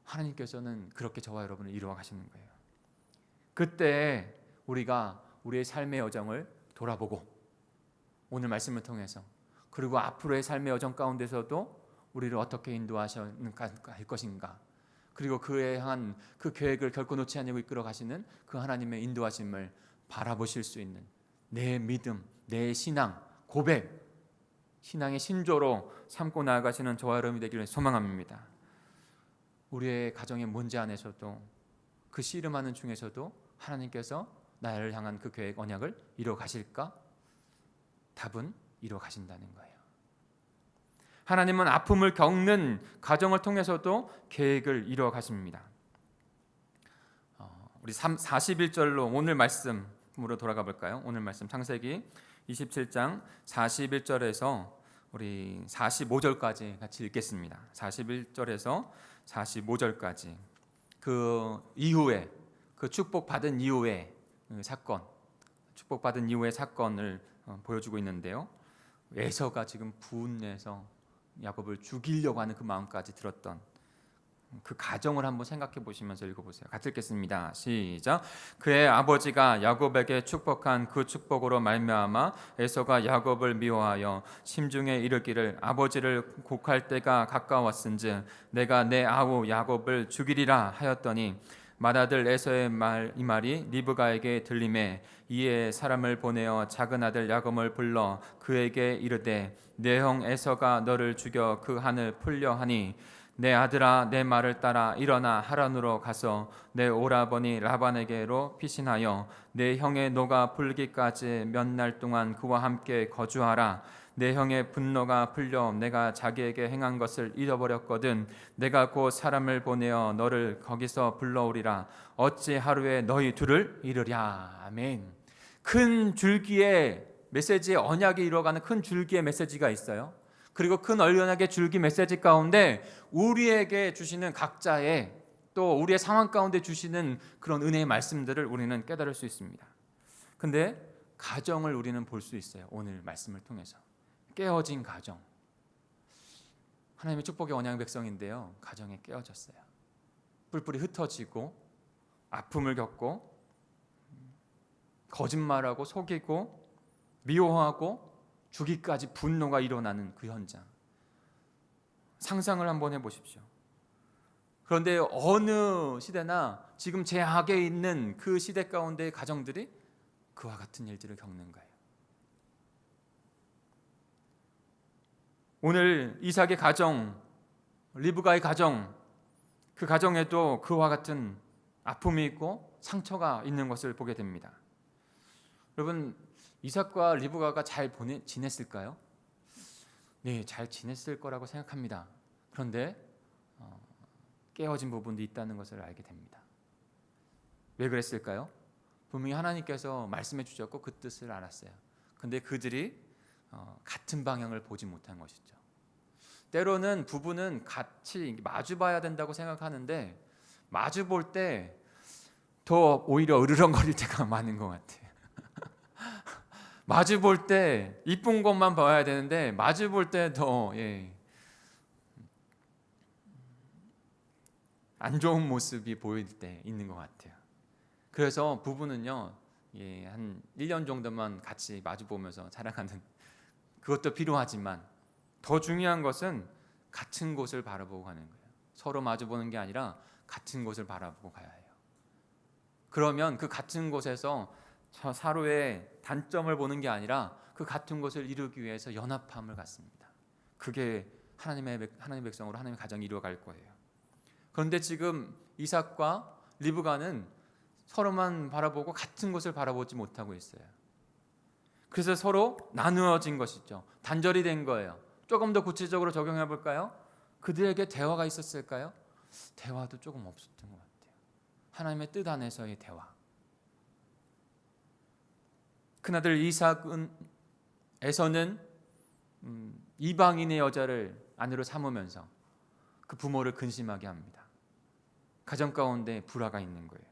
하나님께서는 그렇게 저와 여러분을 이루어 가시는 거예요. 그때 우리가 우리의 삶의 여정을 돌아보고, 오늘 말씀을 통해서, 그리고 앞으로의 삶의 여정 가운데서도 우리를 어떻게 인도하실 것인가, 그리고 그에 향한 그 계획을 결코 놓지 않고 이끌어 가시는 그 하나님의 인도하심을 바라보실 수 있는 내 믿음, 내 신앙, 고백, 신앙의 신조로 삼고 나아가시는 저와 여러분이 되기를 소망합니다. 우리의 가정의 문제 안에서도, 그 씨름하는 중에서도 하나님께서 나를 향한 그 계획, 언약을 이루어 가실까? 답은 이루어 가신다는 거예요. 하나님은 아픔을 겪는 가정을 통해서도 계획을 이루어 가십니다. 우리 41절로 오늘 말씀으로 돌아가 볼까요? 오늘 말씀 창세기 27장 41절에서 우리 45절까지 같이 읽겠습니다. 41절에서 45절까지 그 이후에, 그 축복받은 이후의 사건, 축복받은 이후의 사건을 보여주고 있는데요. 에서가 지금 분해서 야곱을 죽이려고 하는 그 마음까지 들었던 그 가정을 한번 생각해 보시면서 읽어보세요. 같이 읽겠습니다. 시작. 그의 아버지가 야곱에게 축복한 그 축복으로 말미암아 에서가 야곱을 미워하여 심중에 이르기를 아버지를 곡할 때가 가까웠은즉 내가 내 아우 야곱을 죽이리라 하였더니 맏아들 에서의 이 말이 리브가에게 들리매 이에 사람을 보내어 작은 아들 야곱을 불러 그에게 이르되 내 형 에서가 너를 죽여 그 한을 풀려 하니 내 아들아 내 말을 따라 일어나 하란으로 가서 내 오라버니 라반에게로 피신하여 내 형의 노가 풀기까지 몇 날 동안 그와 함께 거주하라. 내 형의 분노가 풀려 내가 자기에게 행한 것을 잃어버렸거든 내가 곧 사람을 보내어 너를 거기서 불러오리라. 어찌 하루에 너희 둘을 잃으랴. 아멘. 큰 줄기의 메시지의 언약이 이루어가는 큰 줄기의 메시지가 있어요. 그리고 큰 언약의 줄기 메시지 가운데 우리에게 주시는 각자의, 또 우리의 상황 가운데 주시는 그런 은혜의 말씀들을 우리는 깨달을 수 있습니다. 근데 가정을 우리는 볼 수 있어요. 오늘 말씀을 통해서 깨어진 가정, 하나님의 축복의 언약의 백성인데요, 가정에 깨어졌어요. 뿔뿔이 흩어지고 아픔을 겪고 거짓말하고 속이고 미워하고 죽이까지 분노가 일어나는 그 현장, 상상을 한번 해보십시오. 그런데 어느 시대나 지금 제약에 있는 그 시대 가운데의 가정들이 그와 같은 일들을 겪는 거예요. 오늘 이삭의 가정, 리브가의 가정, 그 가정에도 그와 같은 아픔이 있고 상처가 있는 것을 보게 됩니다. 여러분, 이삭과 리브가가 잘 지냈을까요? 네, 잘 지냈을 거라고 생각합니다. 그런데 깨어진 부분도 있다는 것을 알게 됩니다. 왜 그랬을까요? 분명히 하나님께서 말씀해 주셨고 그 뜻을 알았어요. 근데 그들이 같은 방향을 보지 못한 것이죠. 때로는 부부는 같이 마주 봐야 된다고 생각하는데 마주 볼 때 더 오히려 으르렁거릴 때가 많은 것 같아요. 마주 볼 때 이쁜 것만 봐야 되는데 마주 볼 때 더 안 좋은 모습이 보일 때 있는 것 같아요. 그래서 부부는요, 한 1년 정도만 같이 마주 보면서 자라가는, 그것도 필요하지만 더 중요한 것은 같은 곳을 바라보고 가는 거예요. 서로 마주 보는 게 아니라 같은 곳을 바라보고 가야 해요. 그러면 그 같은 곳에서 서로의 단점을 보는 게 아니라 그 같은 것을 이루기 위해서 연합함을 갖습니다. 그게 하나님의 백성으로 하나님의 가정이 이루어갈 거예요. 그런데 지금 이삭과 리브가는 서로만 바라보고 같은 것을 바라보지 못하고 있어요. 그래서 서로 나누어진 것이죠. 단절이 된 거예요. 조금 더 구체적으로 적용해 볼까요? 그들에게 대화가 있었을까요? 대화도 조금 없었던 것 같아요. 하나님의 뜻 안에서의 대화. 큰아들 에서는 이방인의 여자를 아내로 삼으면서 그 부모를 근심하게 합니다. 가정 가운데 불화가 있는 거예요.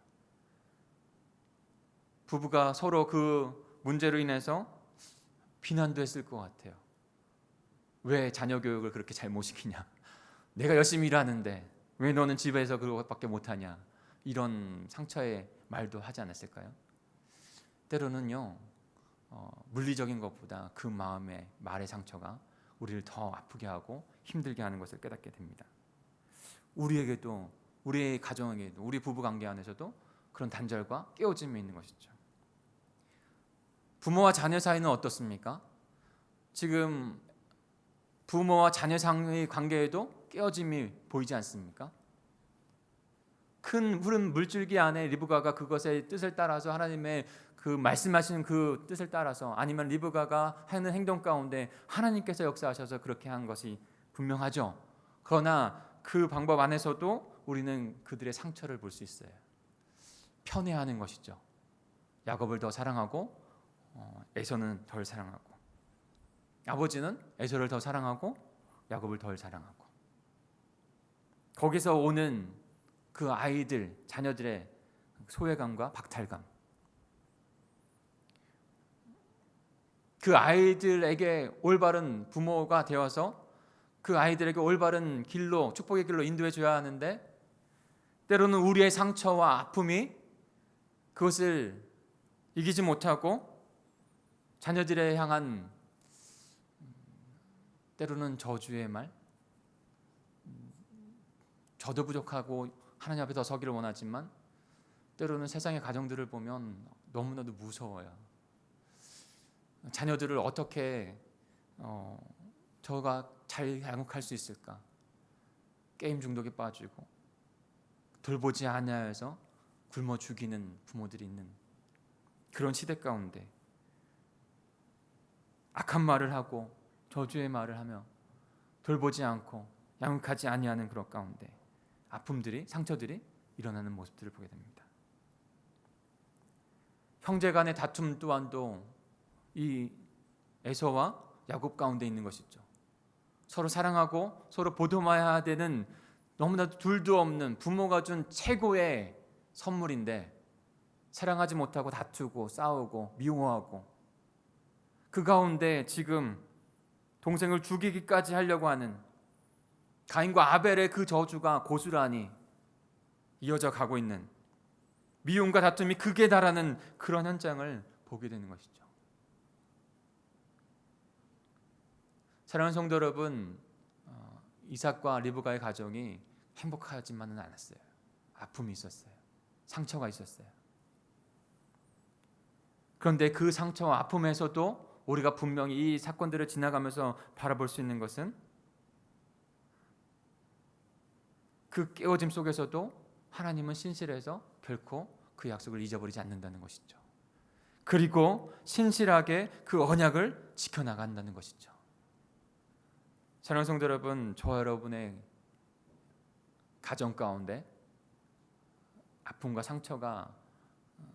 부부가 서로 그 문제로 인해서 비난도 했을 것 같아요. 왜 자녀 교육을 그렇게 잘 못 시키냐? 내가 열심히 일하는데 왜 너는 집에서 그것밖에 못하냐? 이런 상처의 말도 하지 않았을까요? 때로는요, 물리적인 것보다 그 마음의 말의 상처가 우리를 더 아프게 하고 힘들게 하는 것을 깨닫게 됩니다. 우리에게도, 우리의 가정에게도, 우리 부부관계 안에서도 그런 단절과 깨어짐이 있는 것이죠. 부모와 자녀 사이는 어떻습니까? 지금 부모와 자녀 사이의 관계에도 깨어짐이 보이지 않습니까? 큰 푸른 물줄기 안에 리브가가 그것의 뜻을 따라서 하나님의 그 말씀하시는 그 뜻을 따라서, 아니면 리브가가 하는 행동 가운데 하나님께서 역사하셔서 그렇게 한 것이 분명하죠. 그러나 그 방법 안에서도 우리는 그들의 상처를 볼 수 있어요. 편애하는 것이죠. 야곱을 더 사랑하고 에서는 덜 사랑하고, 아버지는 에서를 더 사랑하고 야곱을 덜 사랑하고, 거기서 오는 그 아이들, 자녀들의 소외감과 박탈감, 그 아이들에게 올바른 부모가 되어서 그 아이들에게 올바른 길로, 축복의 길로 인도해 줘야 하는데, 때로는 우리의 상처와 아픔이 그것을 이기지 못하고 자녀들에 향한 때로는 저주의 말, 저도 부족하고 하나님 앞에 더 서기를 원하지만 때로는 세상의 가정들을 보면 너무나도 무서워요. 자녀들을 어떻게 저가 잘 양육할 수 있을까? 게임 중독에 빠지고 돌보지 않아서 굶어 죽이는 부모들이 있는 그런 시대 가운데 악한 말을 하고 저주의 말을 하며 돌보지 않고 양육하지 아니하는 그런 가운데 아픔들이, 상처들이 일어나는 모습들을 보게 됩니다. 형제 간의 다툼 또한도 이 에서와 야곱 가운데 있는 것이죠. 서로 사랑하고 서로 보듬어야 되는, 너무나도 둘도 없는 부모가 준 최고의 선물인데 사랑하지 못하고 다투고 싸우고 미워하고, 그 가운데 지금 동생을 죽이기까지 하려고 하는 가인과 아벨의 그 저주가 고스란히 이어져 가고 있는, 미움과 다툼이 극에 달하는 그런 현장을 보게 되는 것이죠. 사랑하는 성도 여러분, 이삭과 리브가의 가정이 행복하지만은 않았어요. 아픔이 있었어요. 상처가 있었어요. 그런데 그 상처와 아픔에서도 우리가 분명히 이 사건들을 지나가면서 바라볼 수 있는 것은, 그 깨어짐 속에서도 하나님은 신실해서 결코 그 약속을 잊어버리지 않는다는 것이죠. 그리고 신실하게 그 언약을 지켜나간다는 것이죠. 사랑하는 성도 여러분, 저와 여러분의 가정 가운데 아픔과 상처가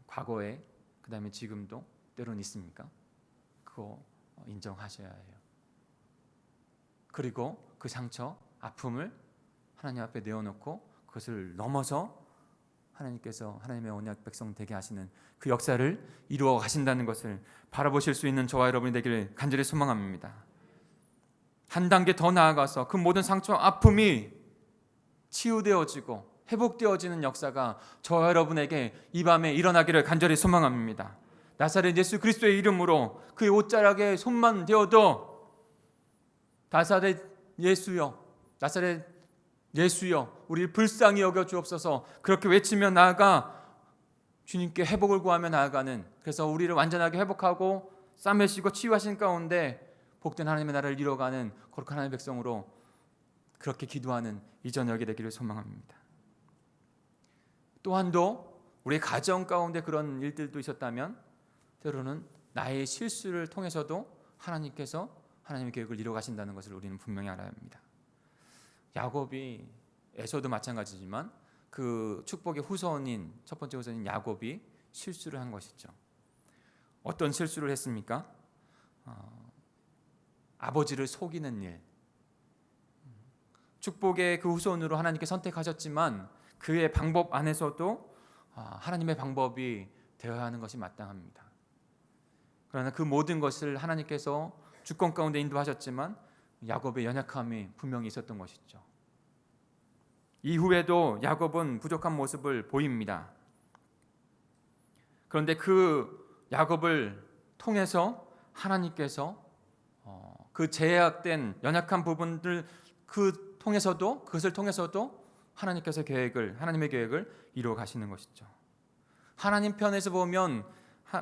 과거에, 그 다음에 지금도 때로는 있습니까? 그거 인정하셔야 해요. 그리고 그 상처, 아픔을 하나님 앞에 내어놓고 그것을 넘어서 하나님께서 하나님의 언약 백성 되게 하시는 그 역사를 이루어 가신다는 것을 바라보실 수 있는 저와 여러분이 되기를 간절히 소망합니다. 한 단계 더 나아가서 그 모든 상처와 아픔이 치유되어지고 회복되어지는 역사가 저와 여러분에게 이 밤에 일어나기를 간절히 소망합니다. 나사렛 예수 그리스도의 이름으로 그의 옷자락에 손만 대어도 나사렛 예수여, 나사렛 예수여, 우리를 불쌍히 여겨 주옵소서, 그렇게 외치며 나아가 주님께 회복을 구하며 나아가는, 그래서 우리를 완전하게 회복하고 싸매시고 치유하신 가운데 복된 하나님의 나라를 이뤄가는 거룩한 하나님의 백성으로 그렇게 기도하는 이 저녁이 되기를 소망합니다. 또한도 우리 가정 가운데 그런 일들도 있었다면 때로는 나의 실수를 통해서도 하나님께서 하나님의 계획을 이루어 가신다는 것을 우리는 분명히 알아야 합니다. 야곱이, 에서도 마찬가지지만 그 축복의 후손인 첫 번째 후손인 야곱이 실수를 한 것이죠. 어떤 실수를 했습니까? 아버지를 속이는 일. 축복의 그 후손으로 하나님께 선택하셨지만 그의 방법 안에서도 하나님의 방법이 되어야 하는 것이 마땅합니다. 그러나 그 모든 것을 하나님께서 주권 가운데 인도하셨지만 야곱의 연약함이 분명히 있었던 것이죠. 이후에도 야곱은 부족한 모습을 보입니다. 그런데 그 야곱을 통해서 하나님께서 그 제약된 연약한 부분들 그것을 통해서도 하나님의 계획을 이루어 가시는 것이죠. 하나님 편에서 보면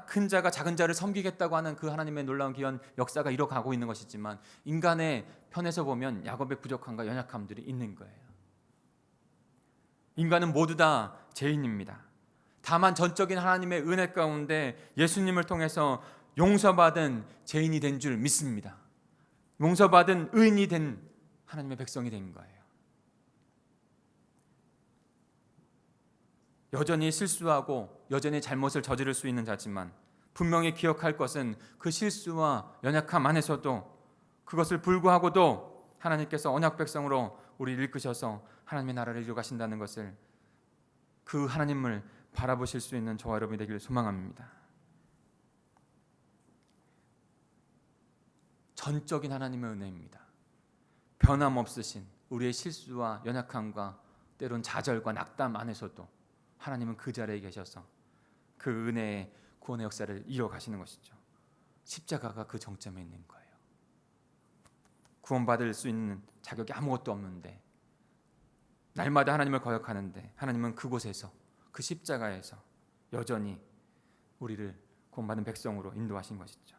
큰 자가 작은 자를 섬기겠다고 하는 그 하나님의 놀라운 귀한 역사가 이뤄가고 있는 것이지만 인간의 편에서 보면 야곱의 부족함과 연약함들이 있는 거예요. 인간은 모두 다 죄인입니다. 다만 전적인 하나님의 은혜 가운데 예수님을 통해서 용서받은 죄인이 된 줄 믿습니다. 용서받은 의인이 된 하나님의 백성이 된 거예요. 여전히 실수하고 여전히 잘못을 저지를 수 있는 자지만 분명히 기억할 것은 그 실수와 연약함 안에서도 그것을 불구하고도 하나님께서 언약 백성으로 우리를 이끄셔서 하나님의 나라를 이루어 가신다는 것을, 그 하나님을 바라보실 수 있는 저와 여러분이 되기를 소망합니다. 전적인 하나님의 은혜입니다. 변함없으신 우리의 실수와 연약함과 때론 좌절과 낙담 안에서도 하나님은 그 자리에 계셔서 그 은혜의 구원의 역사를 이루어 가시는 것이죠. 십자가가 그 정점에 있는 거예요. 구원받을 수 있는 자격이 아무것도 없는데 날마다 하나님을 거역하는데 하나님은 그곳에서, 그 십자가에서 여전히 우리를 구원받은 백성으로 인도하신 것이죠.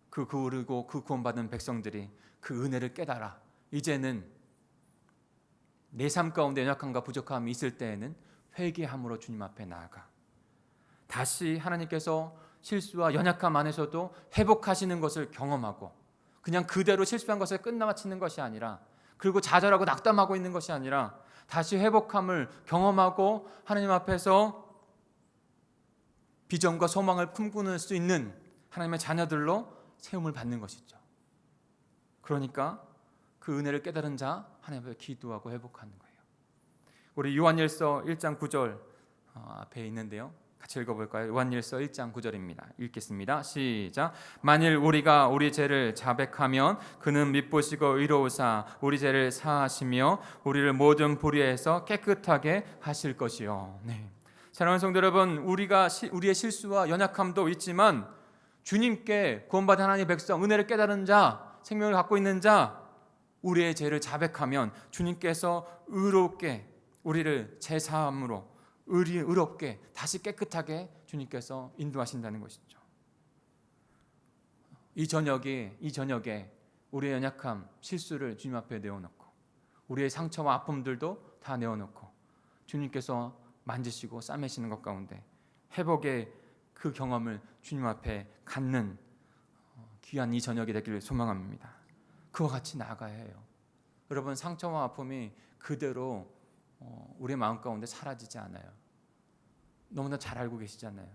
그 구원받은 백성들이 그 은혜를 깨달아 이제는 내 삶 가운데 연약함과 부족함이 있을 때에는 회개함으로 주님 앞에 나아가 다시 하나님께서 실수와 연약함 안에서도 회복하시는 것을 경험하고, 그냥 그대로 실수한 것을 끝마치는 것이 아니라, 그리고 좌절하고 낙담하고 있는 것이 아니라 다시 회복함을 경험하고 하나님 앞에서 비전과 소망을 품고는 수 있는 하나님의 자녀들로 세움을 받는 것이죠. 그러니까 그 은혜를 깨달은 자 하나님 앞에 기도하고 회복하는 거예요. 우리 요한일서 1장 9절 앞에 있는데요, 같이 읽어볼까요? 요한일서 1장 9절입니다. 읽겠습니다. 시작. 만일 우리가 우리 죄를 자백하면 그는 믿으시고 의로우사 우리 죄를 사하시며 우리를 모든 불의에서 깨끗하게 하실 것이요. 네. 사랑하는 성도 여러분, 우리의 실수와 연약함도 있지만 주님께 구원받은 하나님의 백성, 은혜를 깨달은 자, 생명을 갖고 있는 자, 우리의 죄를 자백하면 주님께서 의롭게 우리를 제사함으로 의롭게 다시 깨끗하게 주님께서 인도하신다는 것이죠. 이 저녁에 우리의 연약함, 실수를 주님 앞에 내어놓고 우리의 상처와 아픔들도 다 내어놓고 주님께서 만지시고 싸매시는 것 가운데 회복의 그 경험을 주님 앞에 갖는 귀한 이 저녁이 되기를 소망합니다. 그와 같이 나아가야 해요. 여러분, 상처와 아픔이 그대로 우리의 마음 가운데 사라지지 않아요. 너무나 잘 알고 계시잖아요.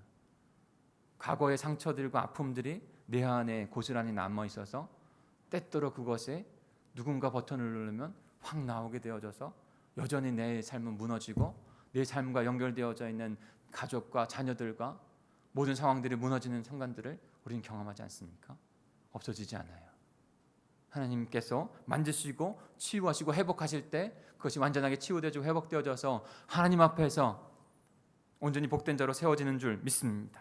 과거의 상처들과 아픔들이 내 안에 고스란히 남아 있어서 때때로 그것에 누군가 버튼을 누르면 확 나오게 되어져서 여전히 내 삶은 무너지고 내 삶과 연결되어져 있는 가족과 자녀들과 모든 상황들이 무너지는 순간들을 우리는 경험하지 않습니까? 없어지지 않아요. 하나님께서 만지시고 치유하시고 회복하실 때 그것이 완전하게 치유되어지고 회복되어져서 하나님 앞에서 온전히 복된 자로 세워지는 줄 믿습니다.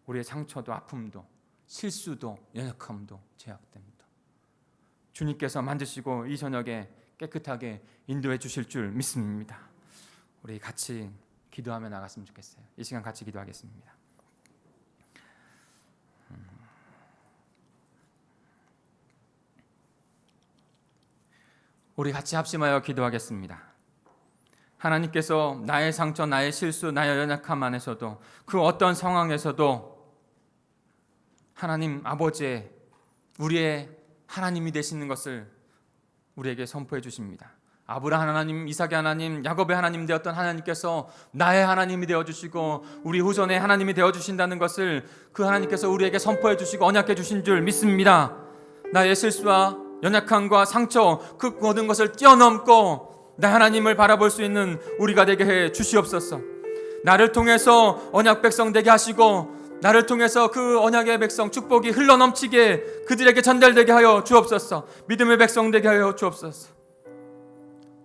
우리의 상처도 아픔도 실수도 연약함도 제약됨도 주님께서 만지시고 이 저녁에 깨끗하게 인도해 주실 줄 믿습니다. 우리 같이 기도하며 나갔으면 좋겠어요. 이 시간 같이 기도하겠습니다. 우리 같이 합심하여 기도하겠습니다. 하나님께서 나의 상처, 나의 실수, 나의 연약함 안에서도 그 어떤 상황에서도 하나님 아버지의 우리의 하나님이 되시는 것을 우리에게 선포해 주십니다. 아브라함 하나님, 이삭의 하나님, 야곱의 하나님 되었던 하나님께서 나의 하나님이 되어주시고 우리 후손의 하나님이 되어주신다는 것을 그 하나님께서 우리에게 선포해 주시고 언약해 주신 줄 믿습니다. 나의 실수와 연약함과 상처 그 모든 것을 뛰어넘고 나 하나님을 바라볼 수 있는 우리가 되게 해 주시옵소서. 나를 통해서 언약 백성 되게 하시고 나를 통해서 그 언약의 백성 축복이 흘러넘치게 그들에게 전달되게 하여 주옵소서. 믿음의 백성 되게 하여 주옵소서.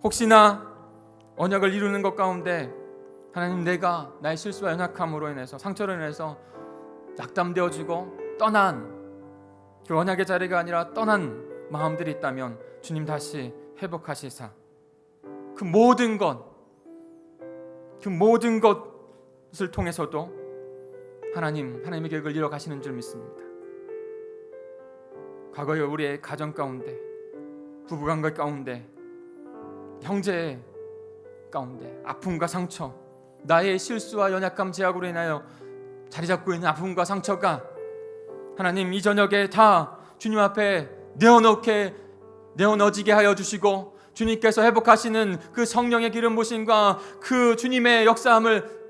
혹시나 언약을 이루는 것 가운데 하나님 내가 나의 실수와 연약함으로 인해서 상처로 인해서 낙담되어지고 떠난 그 언약의 자리가 아니라 떠난 마음들이 있다면 주님 다시 회복하시사 그 모든 것을 통해서도 하나님의 계획을 이뤄가시는 줄 믿습니다. 과거에 우리의 가정 가운데 부부관계 가운데 형제 가운데 아픔과 상처 나의 실수와 연약함 제약으로 인하여 자리 잡고 있는 아픔과 상처가 하나님 이 저녁에 다 주님 앞에 내어놓지게 하여 주시고 주님께서 회복하시는 그 성령의 기름 부심과 그 주님의 역사함을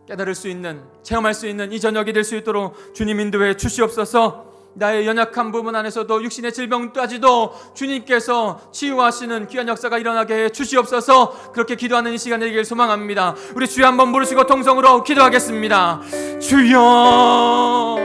깨달을 수 있는 체험할 수 있는 이 저녁이 될 수 있도록 주님 인도해 주시옵소서. 나의 연약한 부분 안에서도 육신의 질병까지도 주님께서 치유하시는 귀한 역사가 일어나게 해 주시옵소서. 그렇게 기도하는 이 시간이 되길 소망합니다. 우리 주여 한번 부르시고 통성으로 기도하겠습니다. 주여